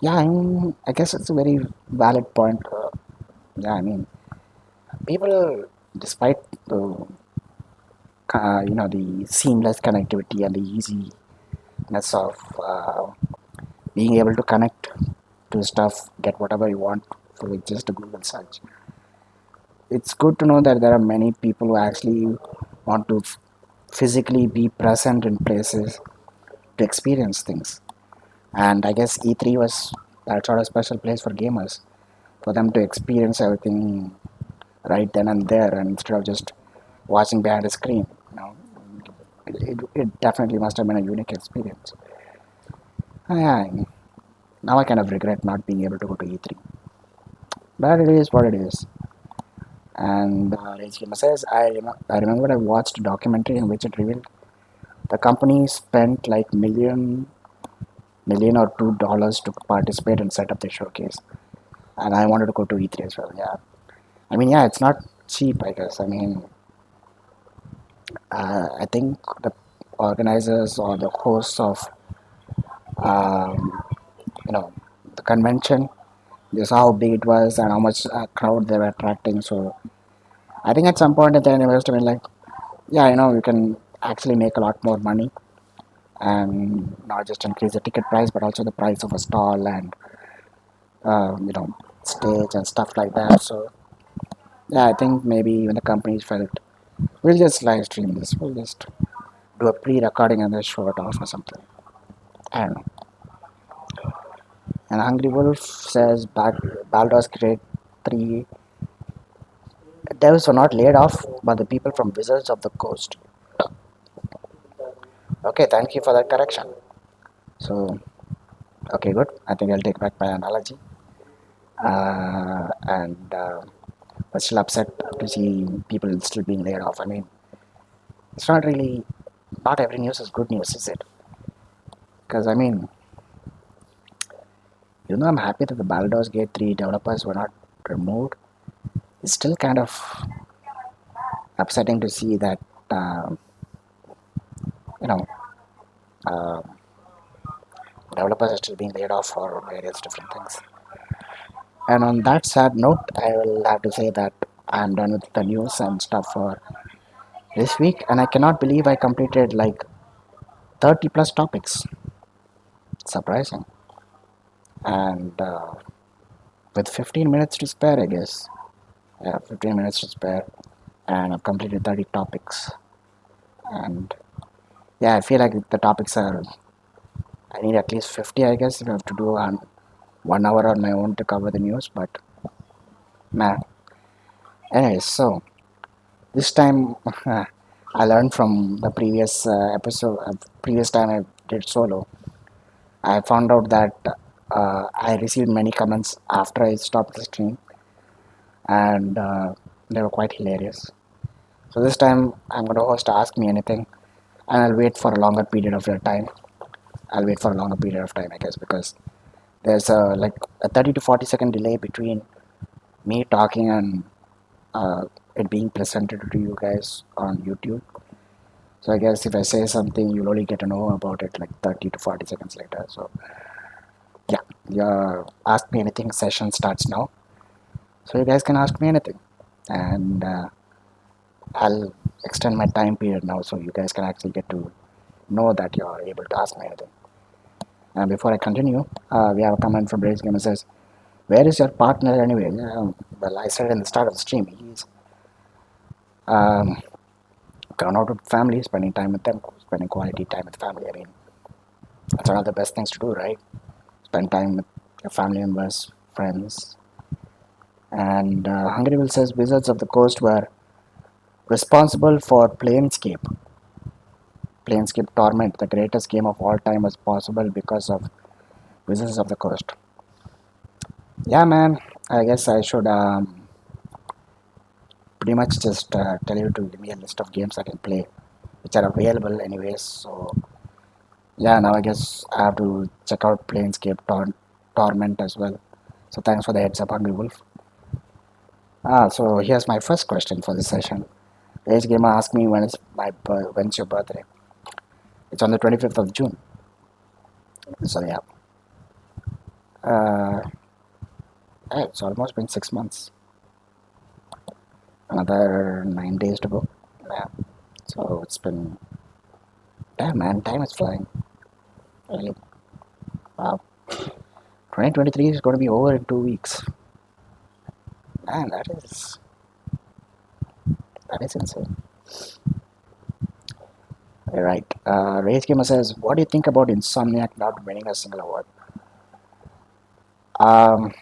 Yeah, I mean, I guess it's a very valid point. Yeah, I mean, people, despite the the seamless connectivity and the easiness of being able to connect to stuff, get whatever you want with just a Google search. It's good to know that there are many people who actually want to physically be present in places to experience things. And I guess E3 was that sort of special place for gamers, for them to experience everything right then and there, and instead of just watching behind a screen. It definitely must have been a unique experience. Yeah, now I kind of regret not being able to go to E3, but it is what it is. And Rage Gamer says, I remember I watched a documentary in which it revealed the company spent like million or $2 to participate and set up the showcase. And I wanted to go to E3 as well. Yeah, I mean, yeah, it's not cheap, I guess. I mean, I think the organizers or the hosts of um, you know the convention, they saw how big it was and how much crowd they were attracting. So I think at some point at the end, must have been like, yeah, you can actually make a lot more money and not just increase the ticket price, but also the price of a stall and stage and stuff like that. So yeah, I think maybe even the companies felt we'll just live stream this. We'll just do a pre-recording and then show it off or something. I don't know. And Hungry Wolf says Baldur's Gate 3 devs were not laid off, but the people from Wizards of the Coast. Okay, thank you for that correction. So, okay, good. I think I'll take back my analogy. And but still upset to see people still being laid off. I mean, it's not really, not every news is good news, is it? Because, I mean, I'm happy that the Baldur's Gate 3 developers were not removed. It's still kind of upsetting to see that, uh, you know, uh, developers are still being laid off for various different things. And on that sad note, I will have to say that I'm done with the news and stuff for this week, and I cannot believe I completed like 30 plus topics. Surprising. And with 15 minutes to spare, I guess. Yeah, 15 minutes to spare, and I've completed 30 topics. And yeah, I feel like the topics are. I need at least 50, I guess, if I have to do 1 hour on my own to cover the news. But man, anyways, so this time I learned from the previous episode, previous time I did solo. I found out that I received many comments after I stopped the stream, and they were quite hilarious. So this time I'm going to host Ask Me Anything, and I'll wait for a longer period of your time. I'll wait for a longer period of time, I guess, because there's like a 30 to 40-second delay between me talking and uh, it being presented to you guys on YouTube. So I guess if I say something, you'll only get to know about it like 30 to 40 seconds later. So yeah, your Ask Me Anything session starts now. So you guys can ask me anything, and I'll extend my time period now, so you guys can actually get to know that you're able to ask me anything. And before I continue, we have a comment from Rage Gamer says, "Where is your partner anyway?" Well, I said in the start of the stream, he's um, gone out with family, spending time with them, spending quality time with family. I mean, that's one of the best things to do, right? Spend time with your family members, friends. And Hungry Will says, Wizards of the Coast were responsible for Planescape Torment, the greatest game of all time, was possible because of Wizards of the Coast. Yeah, man. I guess I should pretty much just tell you to give me a list of games I can play, which are available anyways. So yeah, now I guess I have to check out Torment as well. So thanks for the heads up, Hungry Wolf. So here's my first question for this session. Age Gamer asked me when's your birthday. It's on the 25th of June. So yeah, uh, yeah, it's almost been 6 months. Another 9 days to go. Yeah. So it's been damn man, time is flying. Really, wow. 2023 is going to be over in 2 weeks. Man, that is insane. All right. Rage Gamer says, "What do you think about Insomniac not winning a single award?" Um,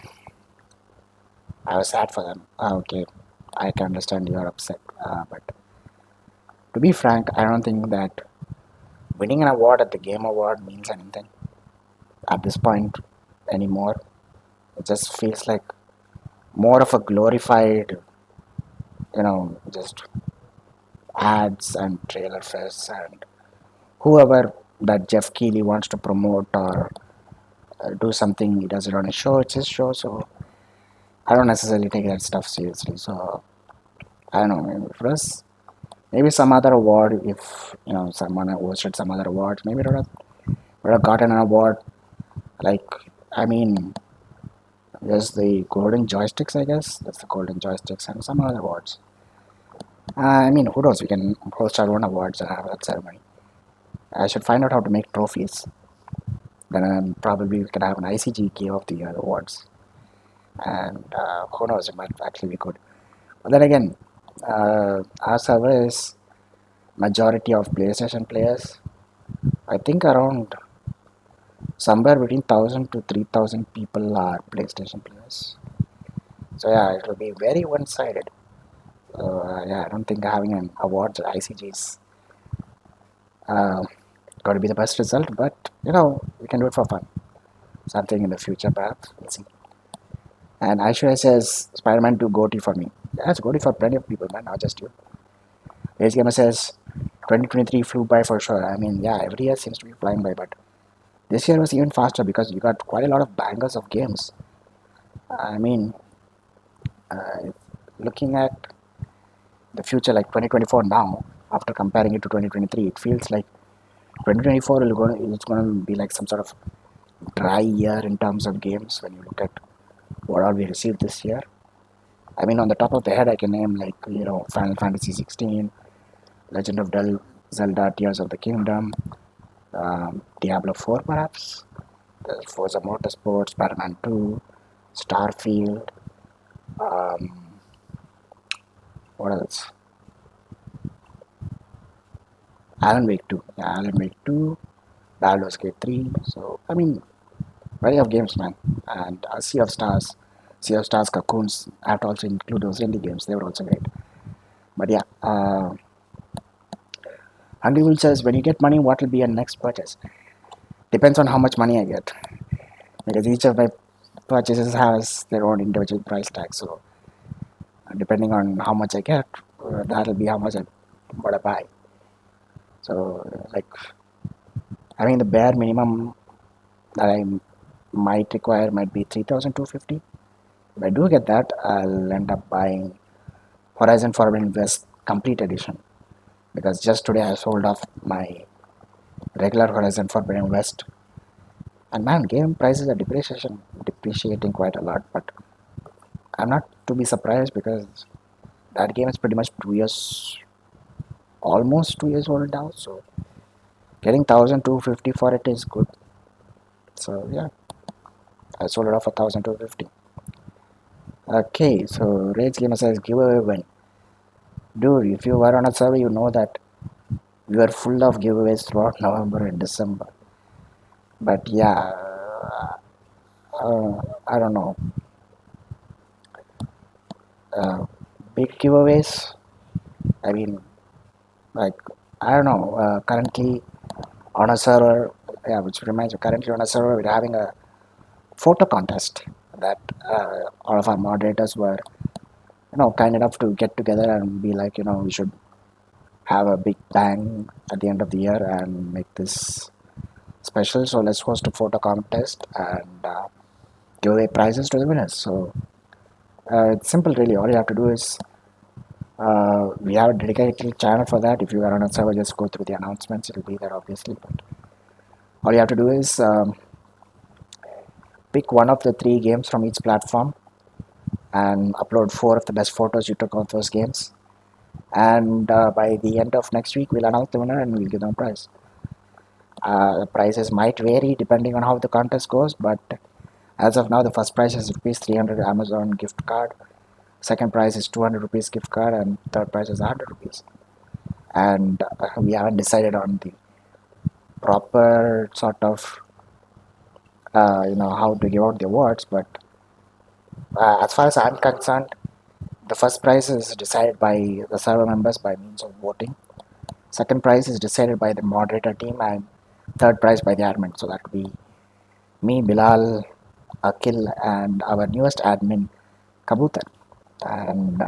I was sad for them. Okay, I can understand you're upset, but to be frank, I don't think that winning an award at the Game Award means anything at this point anymore. It just feels like more of a glorified, just ads and trailer fests and whoever that Jeff Keighley wants to promote or do something, he does it on his show. It's his show, so I don't necessarily take that stuff seriously. So I don't know. Maybe for us, maybe some other award. If someone hosted some other award, maybe would have gotten an award. Like, I mean, there's the golden joysticks, I guess. That's the golden joysticks and some other awards. I mean, who knows? We can host our own awards and have that ceremony. I should find out how to make trophies. Then probably we can have an ICG Game of the Year awards. And who knows? It might actually be good. But then again, our server is majority of PlayStation players. I think around somewhere between 1,000 to 3,000 people are PlayStation players. So yeah, it will be very one-sided. Yeah, I don't think having an awards or ICGs uh, going to be the best result, but we can do it for fun. Something in the future, perhaps. We'll see. And Aishwarya says Spider-Man 2 GOTY for me. Yeah, it's GOTY for plenty of people, man, not just you. Ace Gamer says 2023 flew by for sure. I mean, yeah, every year seems to be flying by, but this year was even faster because you got quite a lot of bangers of games. I mean, uh, looking at the future like 2024 now, after comparing it to 2023, it feels like 2024 is going to be like some sort of dry year in terms of games when you look at what all we received this year. I mean, on the top of the head, I can name like Final Fantasy 16, Legend of Zelda, Tears of the Kingdom, Diablo 4, perhaps. There's Forza Motorsport, Spider-Man 2, Starfield. Um, what else? Alan Wake 2. Yeah, Alan Wake 2, Baldur's Gate 3. So, I mean, variety of games, man. And Sea of Stars. Sea of Stars Cocoons. I have to also include those indie games. They were also great. But yeah, Hungry Will says, when you get money, what will be your next purchase? Depends on how much money I get. Because each of my purchases has their own individual price tag. So, depending on how much I get, that'll be how much I what I buy. So, like, I mean, the bare minimum that I might require might be 3,250. If I do get that, I'll end up buying Horizon Forbidden West Complete Edition because just today I sold off my regular Horizon Forbidden West. And man, game prices are depreciating quite a lot, but I'm not to be surprised because that game is pretty much 2 years, almost 2 years old now. So getting 1,250 for it is good. So yeah, I sold it off for 1,250. Okay, so Rage Gamer says giveaway win. Dude, if you were on a server, you know that we were full of giveaways throughout November and December. But yeah, I don't know. Uh, Big giveaways. I mean, like I don't know. Currently on a server, yeah, which reminds me, currently on a server we're having a photo contest that all of our moderators were, kind enough to get together and be like, we should have a big bang at the end of the year and make this special. So let's host a photo contest and give away prizes to the winners. So it's simple, really. All you have to do is we have a dedicated channel for that. If you are on a server, just go through the announcements. It'll be there, obviously. But all you have to do is pick one of the three games from each platform and upload four of the best photos you took of those games. And by the end of next week, we'll announce the winner and we'll give them a prize. The prices might vary depending on how the contest goes, but as of now, the first prize is rupees 300 Amazon gift card. Second prize is 200 rupees gift card, and third prize is 100 rupees. And we haven't decided on the proper sort of how to give out the awards, but as far as I'm concerned, the first prize is decided by the server members by means of voting. Second prize is decided by the moderator team, and third prize by the admin. So that would be me, Bilal, Akil, and our newest admin, Kabutar. And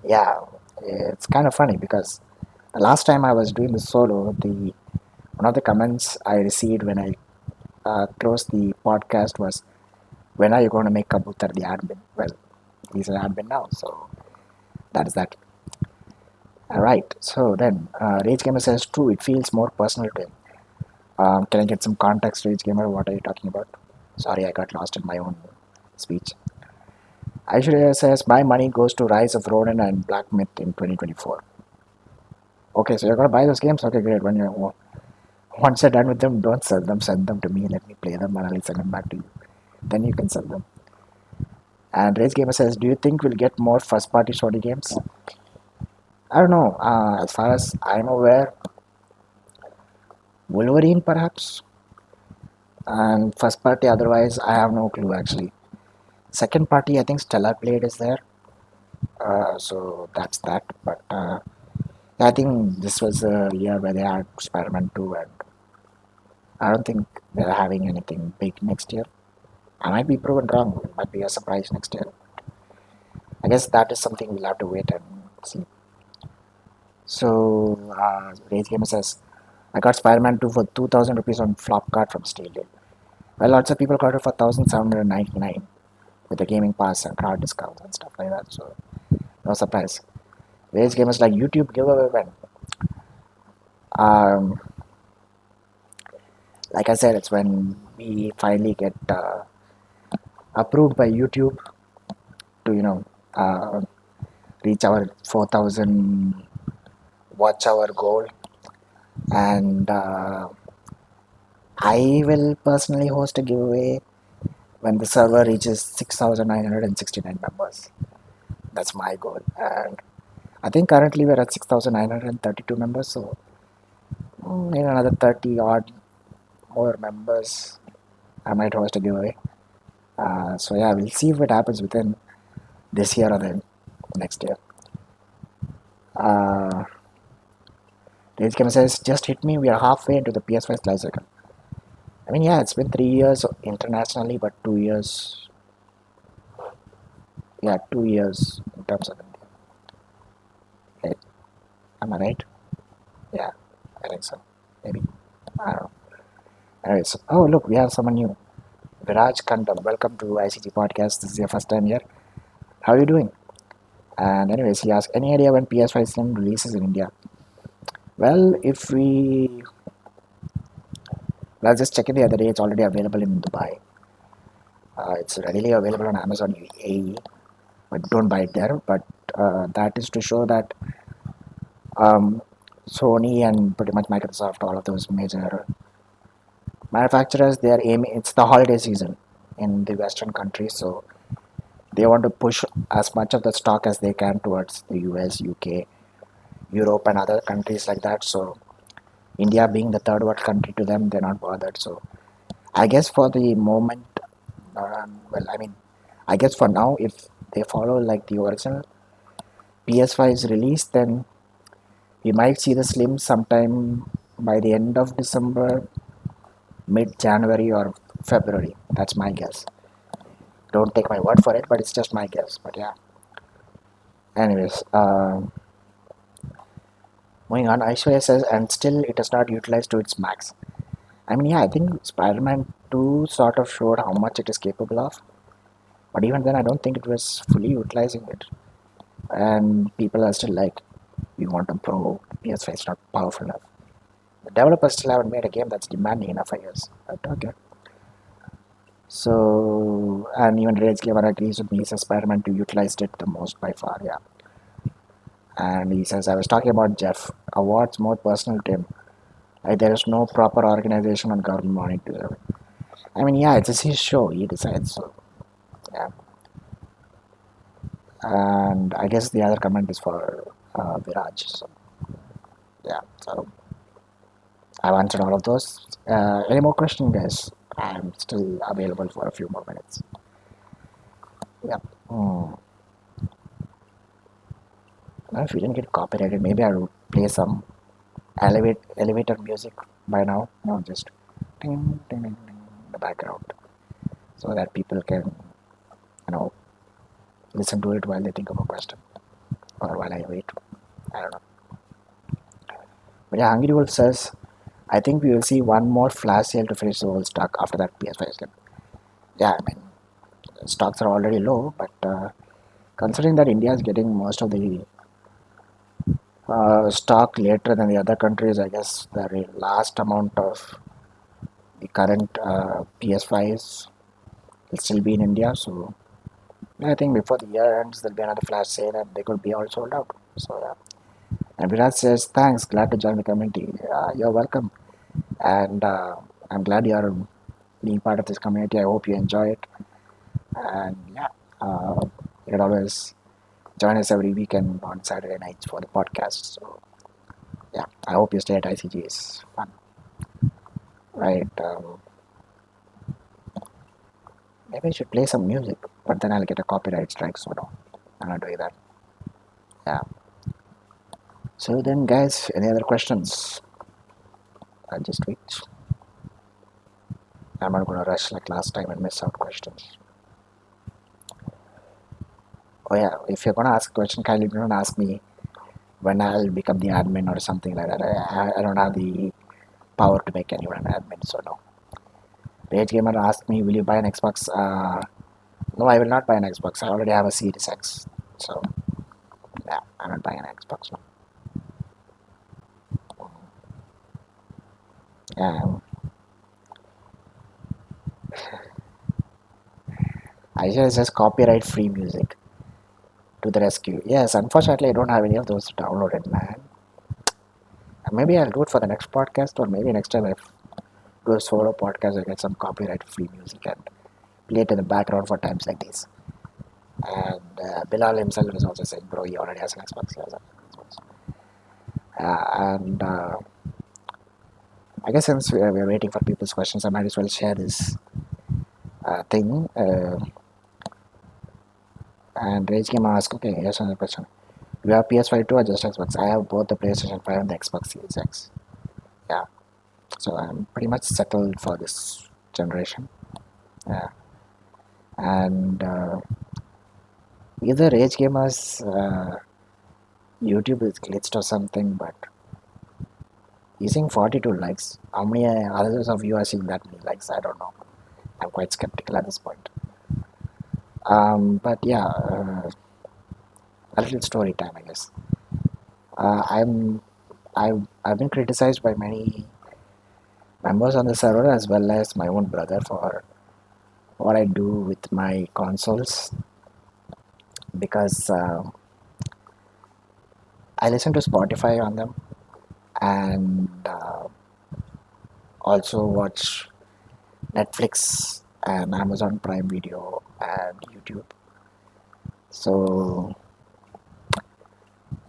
yeah, it's kind of funny because the last time I was doing the solo, the one of the comments I received when I closed the podcast was, "When are you going to make Kabutar the admin?" Well, he's an admin now, so that is that. All right. So then, Rage Gamer says, "True, it feels more personal to him." Can I get some context, Rage Gamer? What are you talking about? Sorry, I got lost in my own speech. Aishwarya says, "My money goes to Rise of Ronin and Black Myth in 2024." Okay, so you're gonna buy those games? Okay, great. Once you're done with them, don't sell them. Send them to me. Let me play them, and I'll send them back to you. Then you can sell them. And Rage Gamer says, "Do you think we'll get more first-party Sony games?" I don't know. As far as I'm aware, Wolverine perhaps, and first-party. Otherwise, I have no clue actually. Second party, I think Stellar Blade is there. So that's that. But I think this was the year where they had Spider-Man 2, and I don't think they're having anything big next year. I might be proven wrong. It might be a surprise next year. I guess that is something we'll have to wait and see. So, Rage Gamer says, "I got Spider-Man 2 for 2,000 rupees on Flopkart from Steel Deal." Well, lots of people got it for 1,799 with the gaming pass and card discounts and stuff like that. So, no surprise. Rage Gamers like YouTube giveaway when. Um, like I said, it's when we finally get approved by YouTube to uh, reach our 4,000 watch hour goal, and I will personally host a giveaway when the server reaches 6,969 members. That's my goal, and I think currently we're at 6,932 members, so in another 30 odd more members, I might host a giveaway. So yeah, we'll see if it happens within this year or the next year. Uh, Rage Gamer says, just hit me. We are halfway into the PS5 life cycle. I mean, yeah, it's been 3 years internationally, but 2 years. Yeah, 2 years in terms of India. Right? Am I right? Yeah, I think so. Maybe. I don't know. Anyways, oh, look, we have someone new. Viraj Kandam. Welcome to ICG Podcast. This is your first time here. How are you doing? And anyways, he asked, any idea when PS5 Slim releases in India? Well, if we well, just checking the other day, it's already available in Dubai. It's readily available on Amazon AE, but don't buy it there. But that is to show that um, Sony and pretty much Microsoft, all of those major manufacturers, they are aiming. It's the holiday season in the Western countries, so they want to push as much of the stock as they can towards the US, UK, Europe, and other countries like that. So India being the third world country to them, they're not bothered. So I guess for the moment, well, I mean, I guess for now, if they follow like the original PS5's release, then we might see the Slim sometime by the end of December, mid January, or February. That's my guess. Don't take my word for it, but it's just my guess. But yeah. Anyways, moving on, Aishwarya says, and still it is not utilized to its max. I mean, yeah, I think Spider Man 2 sort of showed how much it is capable of. But even then, I don't think it was fully utilizing it. And people are still like, we want a pro. PS5 is not powerful enough. The developers still haven't made a game that's demanding enough, I guess. But okay. So, and even Rage Gamer agrees with me. He says Spider Man 2 utilized it the most by far, yeah. And he says, I was talking about Jeff. Awards more personal to him. Like, there is no proper organization on government monitoring. I mean, yeah, it's his show. He decides. So, yeah. And I guess the other comment is for Viraj. So, yeah. So, I've answered all of those. Any more questions, guys? I'm still available for a few more minutes. Yeah. Now, if we didn't get copyrighted, maybe I would play some elevator music by now. No, just ding, ding, ding, ding, in the background, so that people can, you know, listen to it while they think of a question or while I wait. I don't know. But yeah, Hungry Wolf says, I think we will see one more flash sale to finish the whole stock after that PS5 Slim. Yeah, I mean, stocks are already low, but considering that India is getting most of the stock later than the other countries, I guess the last amount of the current PS5s will still be in India. So I think before the year ends, there'll be another flash sale and they could be all sold out. So yeah. And Virat says, thanks, glad to join the community. You're welcome. And I'm glad you're being part of this community. I hope you enjoy it. And yeah, you can always join us every weekend on Saturday nights for the podcast. So yeah, I hope you stay at ICG. It's fun. Right. Maybe I should play some music, but then I'll get a copyright strike. So no, I'm not doing that. Yeah. So then, guys, any other questions? I'll just wait. I'm not gonna rush like last time and miss out questions. Oh yeah, if you're gonna ask a question, kindly don't ask me when I'll become the admin or something like that. I don't have the power to make anyone an admin, so no. Rage Gamer asked me, will you buy an Xbox? No, I will not buy an Xbox. I already have a Series X. So, yeah, I'm not buying an Xbox. No. Yeah, I just says copyright free music. to the rescue. Yes, unfortunately, I don't have any of those downloaded, man. Maybe I'll do it for the next podcast, or maybe next time I do a solo podcast, I get some copyright free music and play it in the background for times like these. And Bilal himself is also saying, bro, he already has an Xbox. He has an Xbox. And I guess since we're waiting for people's questions, I might as well share this thing. And Rage Game asked, okay, here's another question. Do you have PS5 too or just Xbox? I have both the PlayStation 5 and the Xbox Series X. Yeah, so I'm pretty much settled for this generation. Yeah. And either Rage Gamers YouTube is glitched or something, but he's seeing 42 likes. How many others of you are seeing that many likes? I don't know. I'm quite skeptical at this point. But yeah, a little story time, I guess. I'm I've been criticized by many members on the server as well as my own brother for what I do with my consoles because I listen to Spotify on them and also watch Netflix and Amazon Prime Video and YouTube. So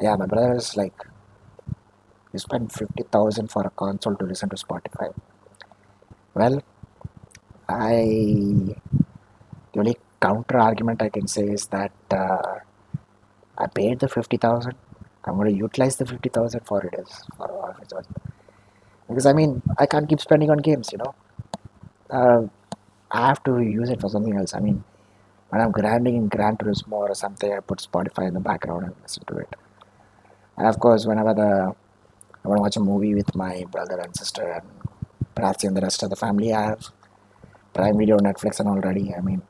yeah, my brother is like, you spend 50,000 for a console to listen to Spotify. Well, I the only counter argument I can say is that I paid the 50,000. I'm going to utilize the 50,000 for it is for all of its worth. Because I mean, I can't keep spending on games, you know. I have to use it for something else. I mean, when I'm grinding in Gran Turismo or something, I put Spotify in the background and listen to it. And of course, whenever I want to watch a movie with my brother and sister and Prachi and the rest of the family, I have Prime Video, Netflix, and already. I mean,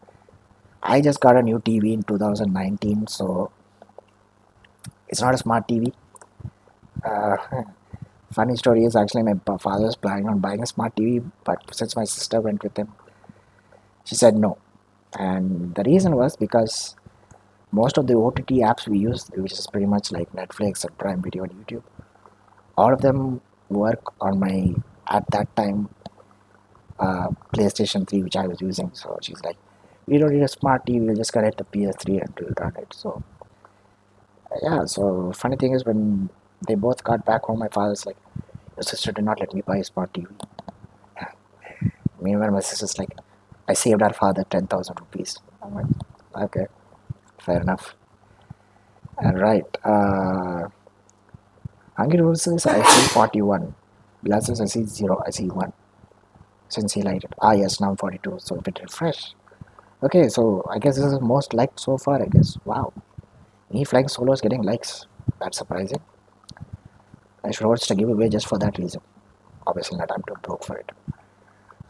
I just got a new TV in 2019, so it's not a smart TV. Uh, Funny story is actually my father was planning on buying a smart TV, but since my sister went with him, she said no. And the reason was because most of the OTT apps we use, which is pretty much like Netflix and Prime Video and YouTube, all of them work on my, at that time, PlayStation 3, which I was using. So she's like, we don't need a smart TV, we'll just connect the PS3 and we'll run it. So, yeah, so funny thing is when they both got back home, my father's like, your sister did not let me buy a smart TV. Meanwhile, my sister's like, I saved our father 10,000 rupees. I'm like, okay, fair enough. All right. Hungry Wolf says, I see 41. Bilal says, I see 0. I see 1. Since he liked it. Ah, yes, now I'm 42. So if it refresh. Okay, so I guess this is the most liked so far, I guess. Wow. Me flying solo is getting likes. That's surprising. I should host a giveaway just for that reason. Obviously, not I'm too broke for it.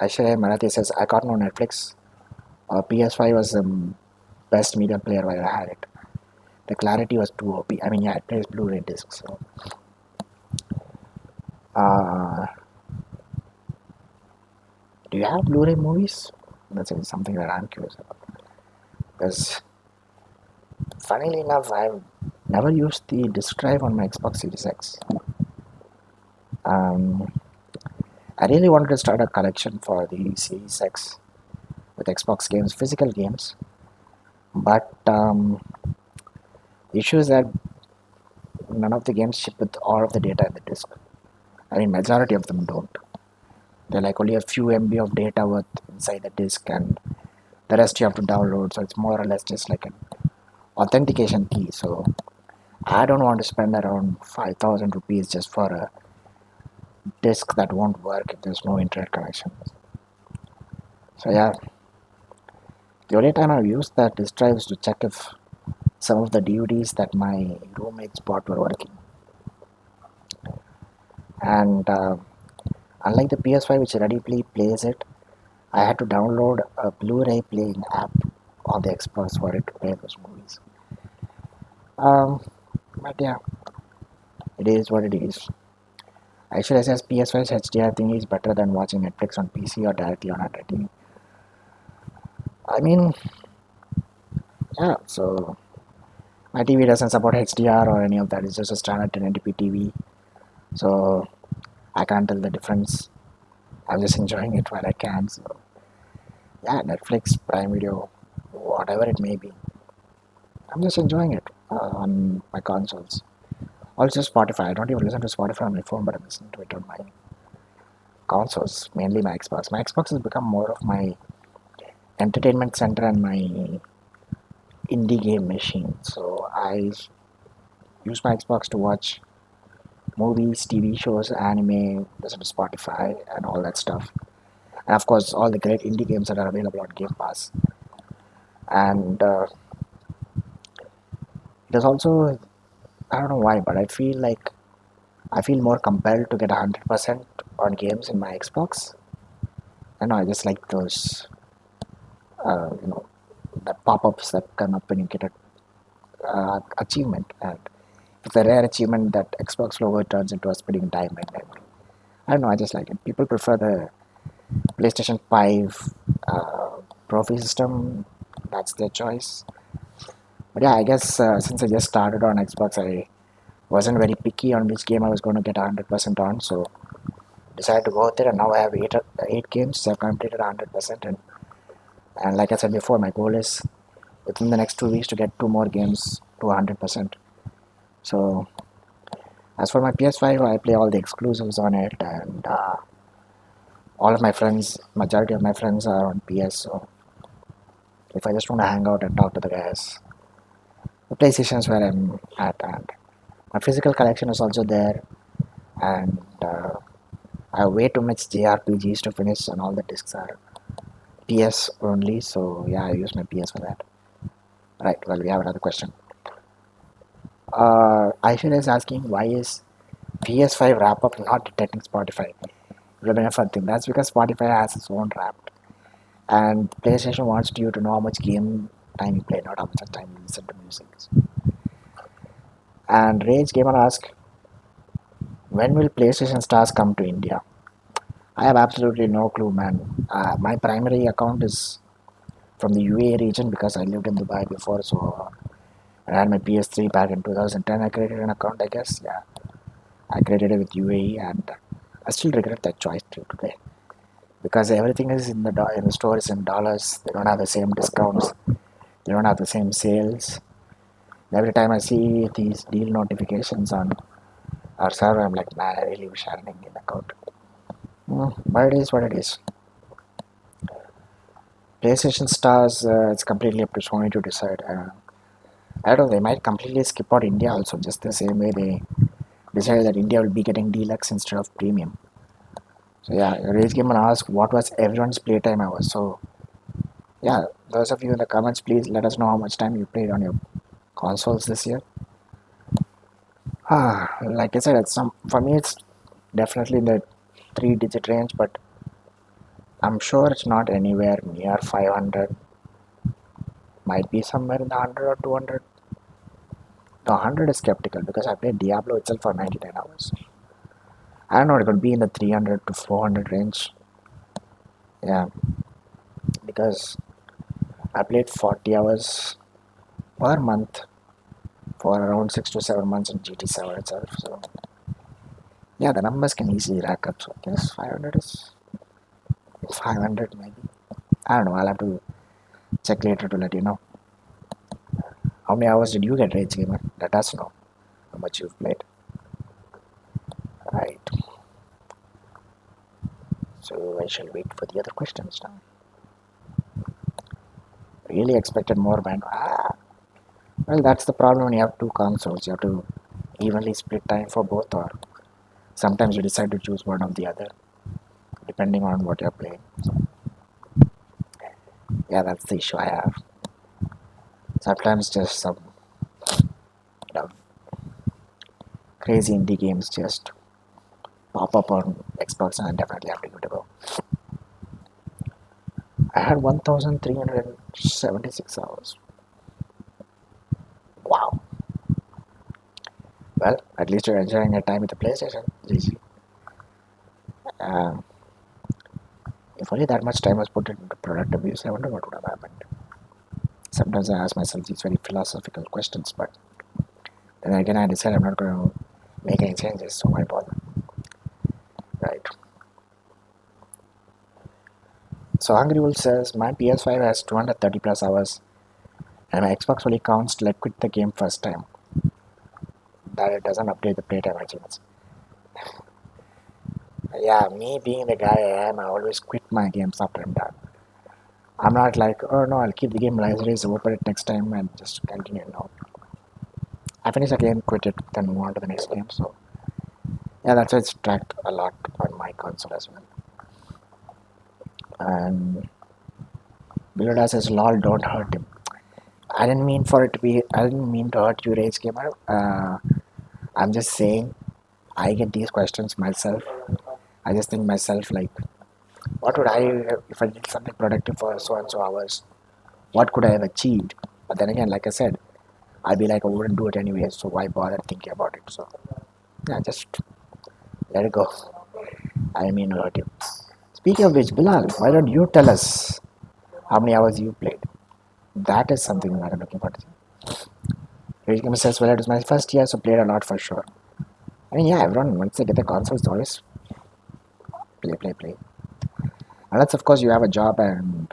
Aisha Marathi says, I got no Netflix. PS5 was the best media player while I had it. The clarity was too OP. I mean, yeah, it plays Blu-ray discs. So. Do you have Blu-ray movies? That's something that I'm curious about. Because, funnily enough, I've never used the disk drive on my Xbox Series X. I really wanted to start a collection for the Series X with Xbox games, physical games. But the issue is that none of the games ship with all of the data in the disk. I mean, majority of them don't. They're like only a few MB of data worth inside the disk, and the rest you have to download. So it's more or less just like an authentication key. So I don't want to spend around 5,000 rupees just for a disk that won't work if there's no internet connection. So yeah, the only time I've used that disk drive is to check if some of the DVDs that my roommates bought were working. And unlike the PS5, which readily plays it, I had to download a Blu-ray playing app on the Xbox for it to play those movies. But yeah, it is what it is. Actually, it says PS5's HDR thing is better than watching Netflix on PC or directly on Android TV. I mean, yeah, so My TV doesn't support HDR or any of that. It's just a standard 1080p TV. So I can't tell the difference. I'm just enjoying it while I can. So yeah, Netflix, Prime Video, whatever it may be, I'm just enjoying it on my consoles. Also Spotify. I don't even listen to Spotify on my phone, but I'm listening to it on my consoles, mainly my Xbox. My Xbox has become more of my entertainment center and my indie game machine. So I use my Xbox to watch movies, TV shows, anime, listen to Spotify, and all that stuff. And of course, all the great indie games that are available on Game Pass. And it is also, I don't know why, but I feel more compelled to get 100% on games in my Xbox. And I just like those, you know, the pop-ups that come up when you get a achievement. And it's a rare achievement that Xbox logo turns into a spinning diamond. And I don't know, I just like it. People prefer the PlayStation 5 trophy system. That's their choice. But yeah, I guess since I just started on Xbox, I wasn't very picky on which game I was going to get 100% on. So decided to go with it, and now I have eight games. So I've completed 100%. And like I said before, my goal is within the next 2 weeks to get two more games to 100%. So as for my PS5, I play all the exclusives on it, and all of my friends, majority of my friends are on PS. So if I just want to hang out and talk to the guys, the PlayStation is where I'm at, and my physical collection is also there, and I have way too much JRPGs to finish, and all the discs are PS only. So yeah, I use my PS for that. Right. Well, we have another question. Aisha is asking why is PS5 wrap up not detecting Spotify? It would have been a fun thing. That's because Spotify has its own wrap, and PlayStation wants you to know how much game time you play, not how much time you listen to music. And Rage Gamer asks, when will PlayStation Stars come to India? I have absolutely no clue, man. My primary account is from the UAE region because I lived in Dubai before, so I had my PS3 back in 2010. I created an account, I guess. Yeah, I created it with UAE, and I still regret that choice till today because everything is in in the stores in dollars. They don't have the same discounts. They don't have the same sales. Every time I see these deal notifications on our server, I'm like, man, I really wish I had an Indian account. But it is what it is. PlayStation Stars, it's completely up to Sony to decide. I don't know, they might completely skip out India also, just the same way they decided that India will be getting deluxe instead of premium. So yeah, Rage Gamer asked what was everyone's playtime hours. So yeah, those of you in the comments, please let us know how much time you played on your consoles this year. Like I said, it's some for me it's definitely in the three-digit range, but I'm sure it's not anywhere near 500. Might be somewhere in the 100 or 200. The 100 is skeptical because I played Diablo itself for 99 hours. I don't know, it could be in the 300 to 400 range. Yeah, because I played 40 hours per month for around 6 to 7 months in GT7 itself. So, yeah, the numbers can easily rack up. So, I guess 500 is 500 maybe. I don't know, I'll have to check later to let you know. How many hours did you get, Rage Gamer? Let us know how much you've played. Right. So, I shall wait for the other questions now. Really expected more, man. Well, that's the problem when you have two consoles. You have to evenly split time for both, or sometimes you decide to choose one or the other, depending on what you're playing. So, yeah, that's the issue I have. Sometimes just some you know, crazy indie games just pop up on Xbox, and I definitely have to give it a go. I had 1,376 hours. Wow. Well, at least you're enjoying your time with the PlayStation. GG. Um, if only that much time was put into product abuse, I wonder what would have happened. Sometimes I ask myself these very philosophical questions, but then again I decide I'm not going to make any changes, so why bother, right? So Hungry Wolf says my PS5 has 230 plus hours, and my Xbox only counts till I quit the game first time. That it doesn't update the playtime achievements. Yeah, me being the guy I am, I always quit my games after I'm done. I'm not like, oh no, I'll keep the game as it is, open it next time, and just continue. No, I finish a game, quit it, then move on to the next game. So yeah, that's why it's tracked a lot on my console as well. And Biloda says, "Lol, don't hurt him." I didn't mean for it to be. I didn't mean to hurt you, Rage Gamer. I'm just saying, I get these questions myself. I just think myself like, what would I if I did something productive for so and so hours? What could I have achieved? But then again, like I said, I'd be like, I wouldn't do it anyway, so why bother thinking about it? So yeah, just let it go. I mean, hurt you. Speaking of which, Bilal, why don't you tell us how many hours you played? That is something that I'm looking forward to. Rage Gamer says, well, it was my first year, so played a lot for sure. I mean, yeah, everyone, once they get the consoles, always play, play, play. Unless, of course, you have a job and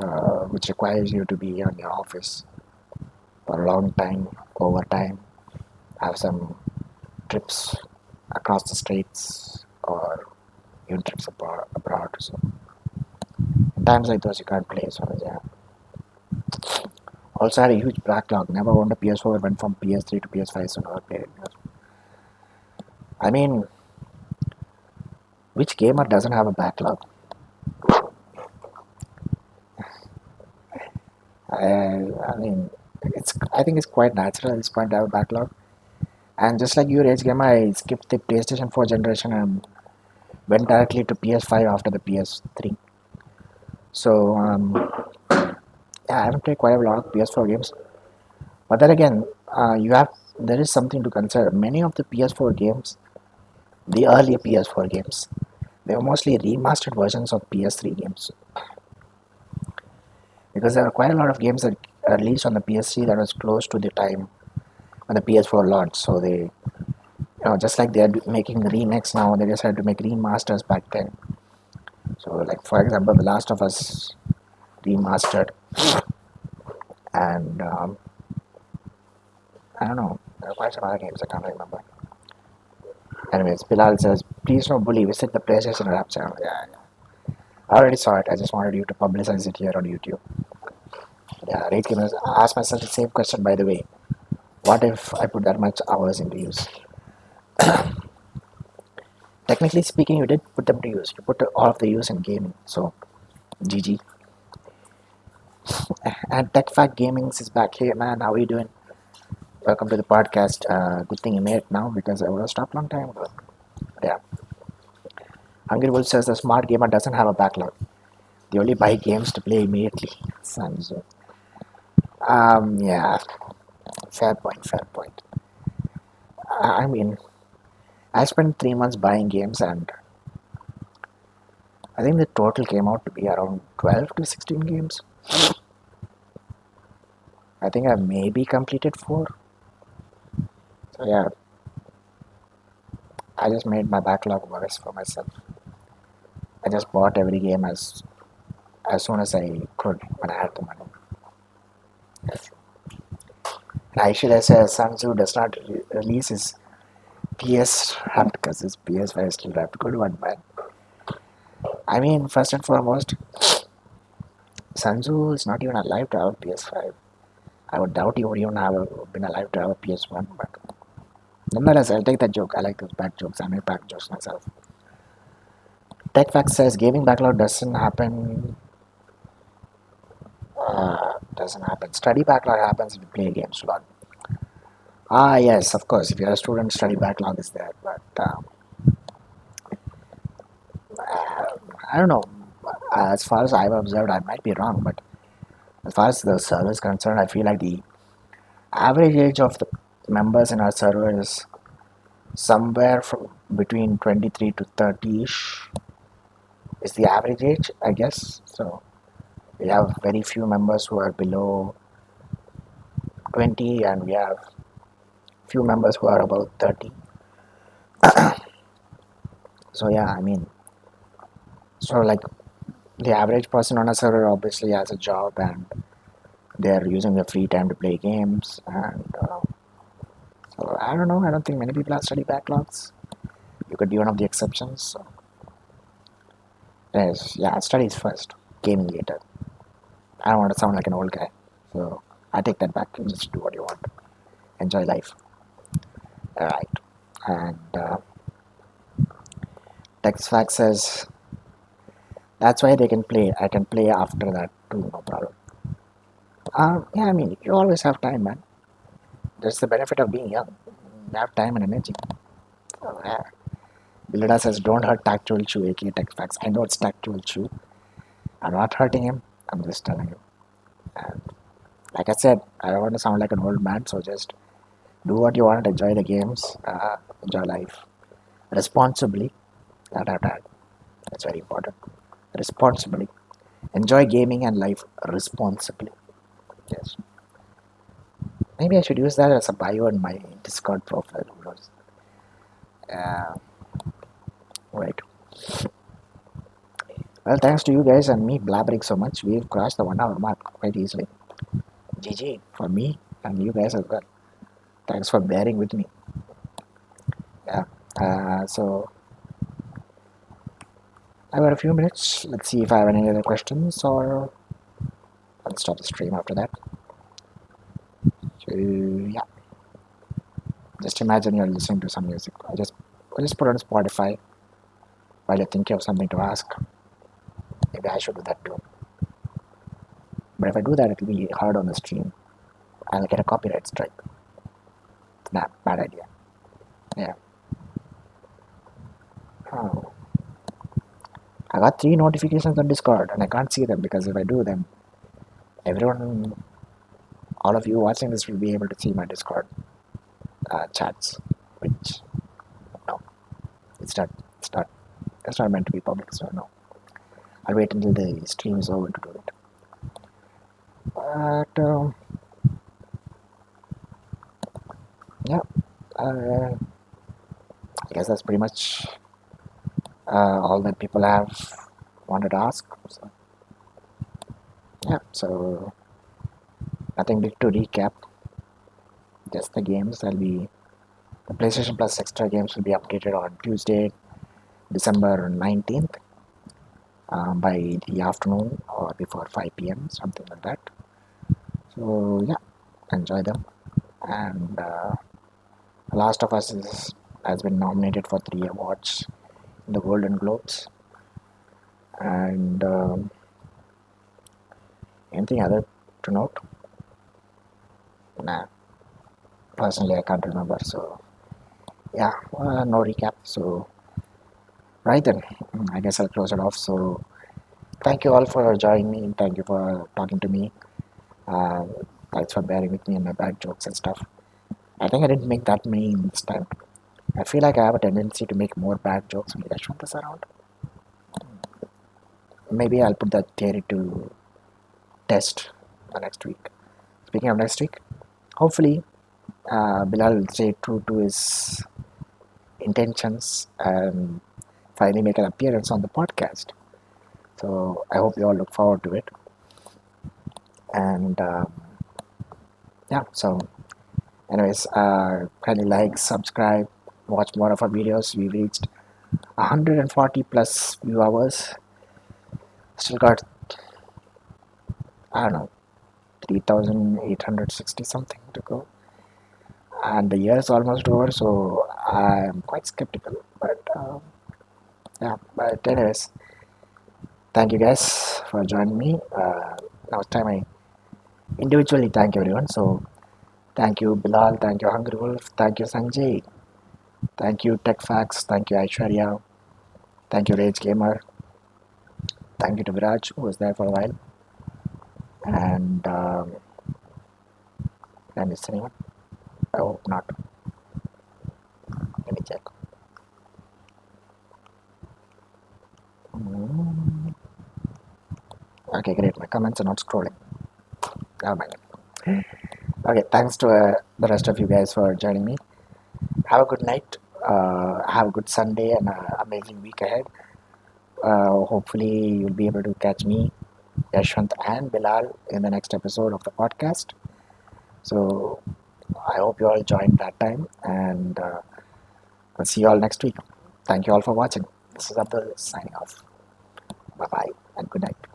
which requires you to be on your office for a long time, overtime, have some trips across the states or even trips abroad. So, in times like those, you can't play. So, yeah. Also, had a huge backlog. Never owned a PS4, went from PS3 to PS5, so never played it. I mean, which gamer doesn't have a backlog? I mean, I think it's quite natural at this point to have a backlog. And just like you, Rage Gamer, I skipped the PlayStation 4 generation and went directly to PS5 after the PS3. So, yeah, I haven't played quite a lot of PS4 games. But then again, there is something to consider. Many of the PS4 games, the earlier PS4 games, they were mostly remastered versions of PS3 games. Because there are quite a lot of games that are released on the PS3 that was close to the time when the PS4 launched. So just like they're making remakes now, they decided to make remasters back then. So, like for example, The Last of Us remastered, and I don't know, there are quite some other games I can't remember. Anyways, Bilal says, please no bully, visit the PlayStation Rap channel. Yeah, yeah. I already saw it. I just wanted you to publicize it here on YouTube. Yeah, rate gamers. I asked myself the same question, by the way. What if I put that much hours into use? Technically speaking, you did put them to use. You put all of the use in gaming. So, GG. And Tech Fact Gaming is back here, man. How are you doing? Welcome to the podcast. Good thing you made it now because I would have stopped long time ago. Yeah. Hungry Wolf says the smart gamer doesn't have a backlog. They only buy games to play immediately. Sounds. Yeah. Fair point. Fair point. I mean, I spent 3 months buying games, and I think the total came out to be around 12 to 16 games. I think I maybe completed 4. So yeah, I just made my backlog worse for myself. I just bought every game as soon as I could when I had the money. And I should have said Samsung does not release his PS wrapped because his PS5 is still wrapped. Good one, man. I mean, first and foremost, Sanju is not even alive to have a PS5. I would doubt he would even have been alive to have a PS1, but nonetheless, I'll take that joke. I like those bad jokes. I make bad jokes myself. TechFact says gaming backlog doesn't happen. Doesn't happen. Study backlog happens if you play games a lot. Ah, yes, of course. If you're a student, study backlog is there. But I don't know. As far as I've observed, I might be wrong, but as far as the server is concerned, I feel like the average age of the members in our server is somewhere from between 23 to 30-ish is the average age, I guess. So we have very few members who are below 20, and we have few members who are about 30. So yeah, I mean, so like the average person on a server obviously has a job and they're using their free time to play games. And so I don't know. I don't think many people have study backlogs. You could be one of the exceptions. So, yes, yeah, studies first, gaming later. I don't want to sound like an old guy, so I take that back. You just do what you want. Enjoy life. All right. And TextFact says that's why they can play. I can play after that too, no problem. Yeah, I mean, you always have time, man. That's the benefit of being young. You have time and energy. So, yeah. Bilada says, don't hurt Tactual Chew, aka TextFacts. I know it's Tactual Chew. I'm not hurting him. I'm just telling you. And like I said, I don't want to sound like an old man, so just do what you want, enjoy the games, enjoy life responsibly. That's very important. Responsibly. Enjoy gaming and life responsibly. Yes. Maybe I should use that as a bio in my Discord profile. Uh, right. Well, thanks to you guys and me blabbering so much, we've crossed the 1 hour mark quite easily. GG for me and you guys as well. Thanks for bearing with me. Yeah. So I've got a few minutes. Let's see if I have any other questions, or I'll stop the stream after that. So yeah, just imagine you're listening to some music. I'll just put on Spotify while you're thinking of something to ask. Maybe I should do that too. But if I do that, it'll be hard on the stream. I'll get a copyright strike. Nah, bad idea. Yeah. Oh. I got 3 notifications on Discord and I can't see them because if I do them, everyone, all of you watching this will be able to see my Discord chats, which no, it's not, it's not, it's not meant to be public, so no. I'll wait until the stream is over to do it. But yeah, I guess that's pretty much all that people have wanted to ask. So yeah, so nothing big to recap. Just the games. The PlayStation Plus extra games will be updated on Tuesday, December 19th, by the afternoon or before 5 p.m. something like that. So yeah, enjoy them. And Last of Us has been nominated for 3 awards in the Golden Globes. And anything other to note? Nah, personally I can't remember. So yeah, no recap. So right then, I guess I'll close it off. So thank you all for joining me. Thank you for talking to me. Uh, Thanks for bearing with me and my bad jokes and stuff. I think I didn't make that many this time. I feel like I have a tendency to make more bad jokes when Yashwant is around. Maybe I'll put that theory to test next week. Speaking of next week, hopefully Bilal will stay true to his intentions and finally make an appearance on the podcast. So I hope you all look forward to it. And yeah, so anyways, kindly like, subscribe, watch more of our videos. We reached 140 plus view hours. Still got, I don't know, 3,860 something to go. And the year is almost over, so I'm quite skeptical. But yeah, but anyways, thank you guys for joining me. Now it's time I individually thank everyone. So thank you Bilal, thank you Hungry Wolf, thank you Sanjay, thank you TechFacts, thank you Aishwarya, thank you Rage Gamer, thank you to Viraj who was there for a while, and did I miss anyone? I hope not. Let me check. Okay, great. My comments are not scrolling. Oh my god. Okay, thanks to the rest of you guys for joining me. Have a good night. Have a good Sunday and an amazing week ahead. Hopefully, you'll be able to catch me, Yashwant, and Bilal in the next episode of the podcast. So, I hope you all join that time, and I'll see you all next week. Thank you all for watching. This is Abdul signing off. Bye bye, and good night.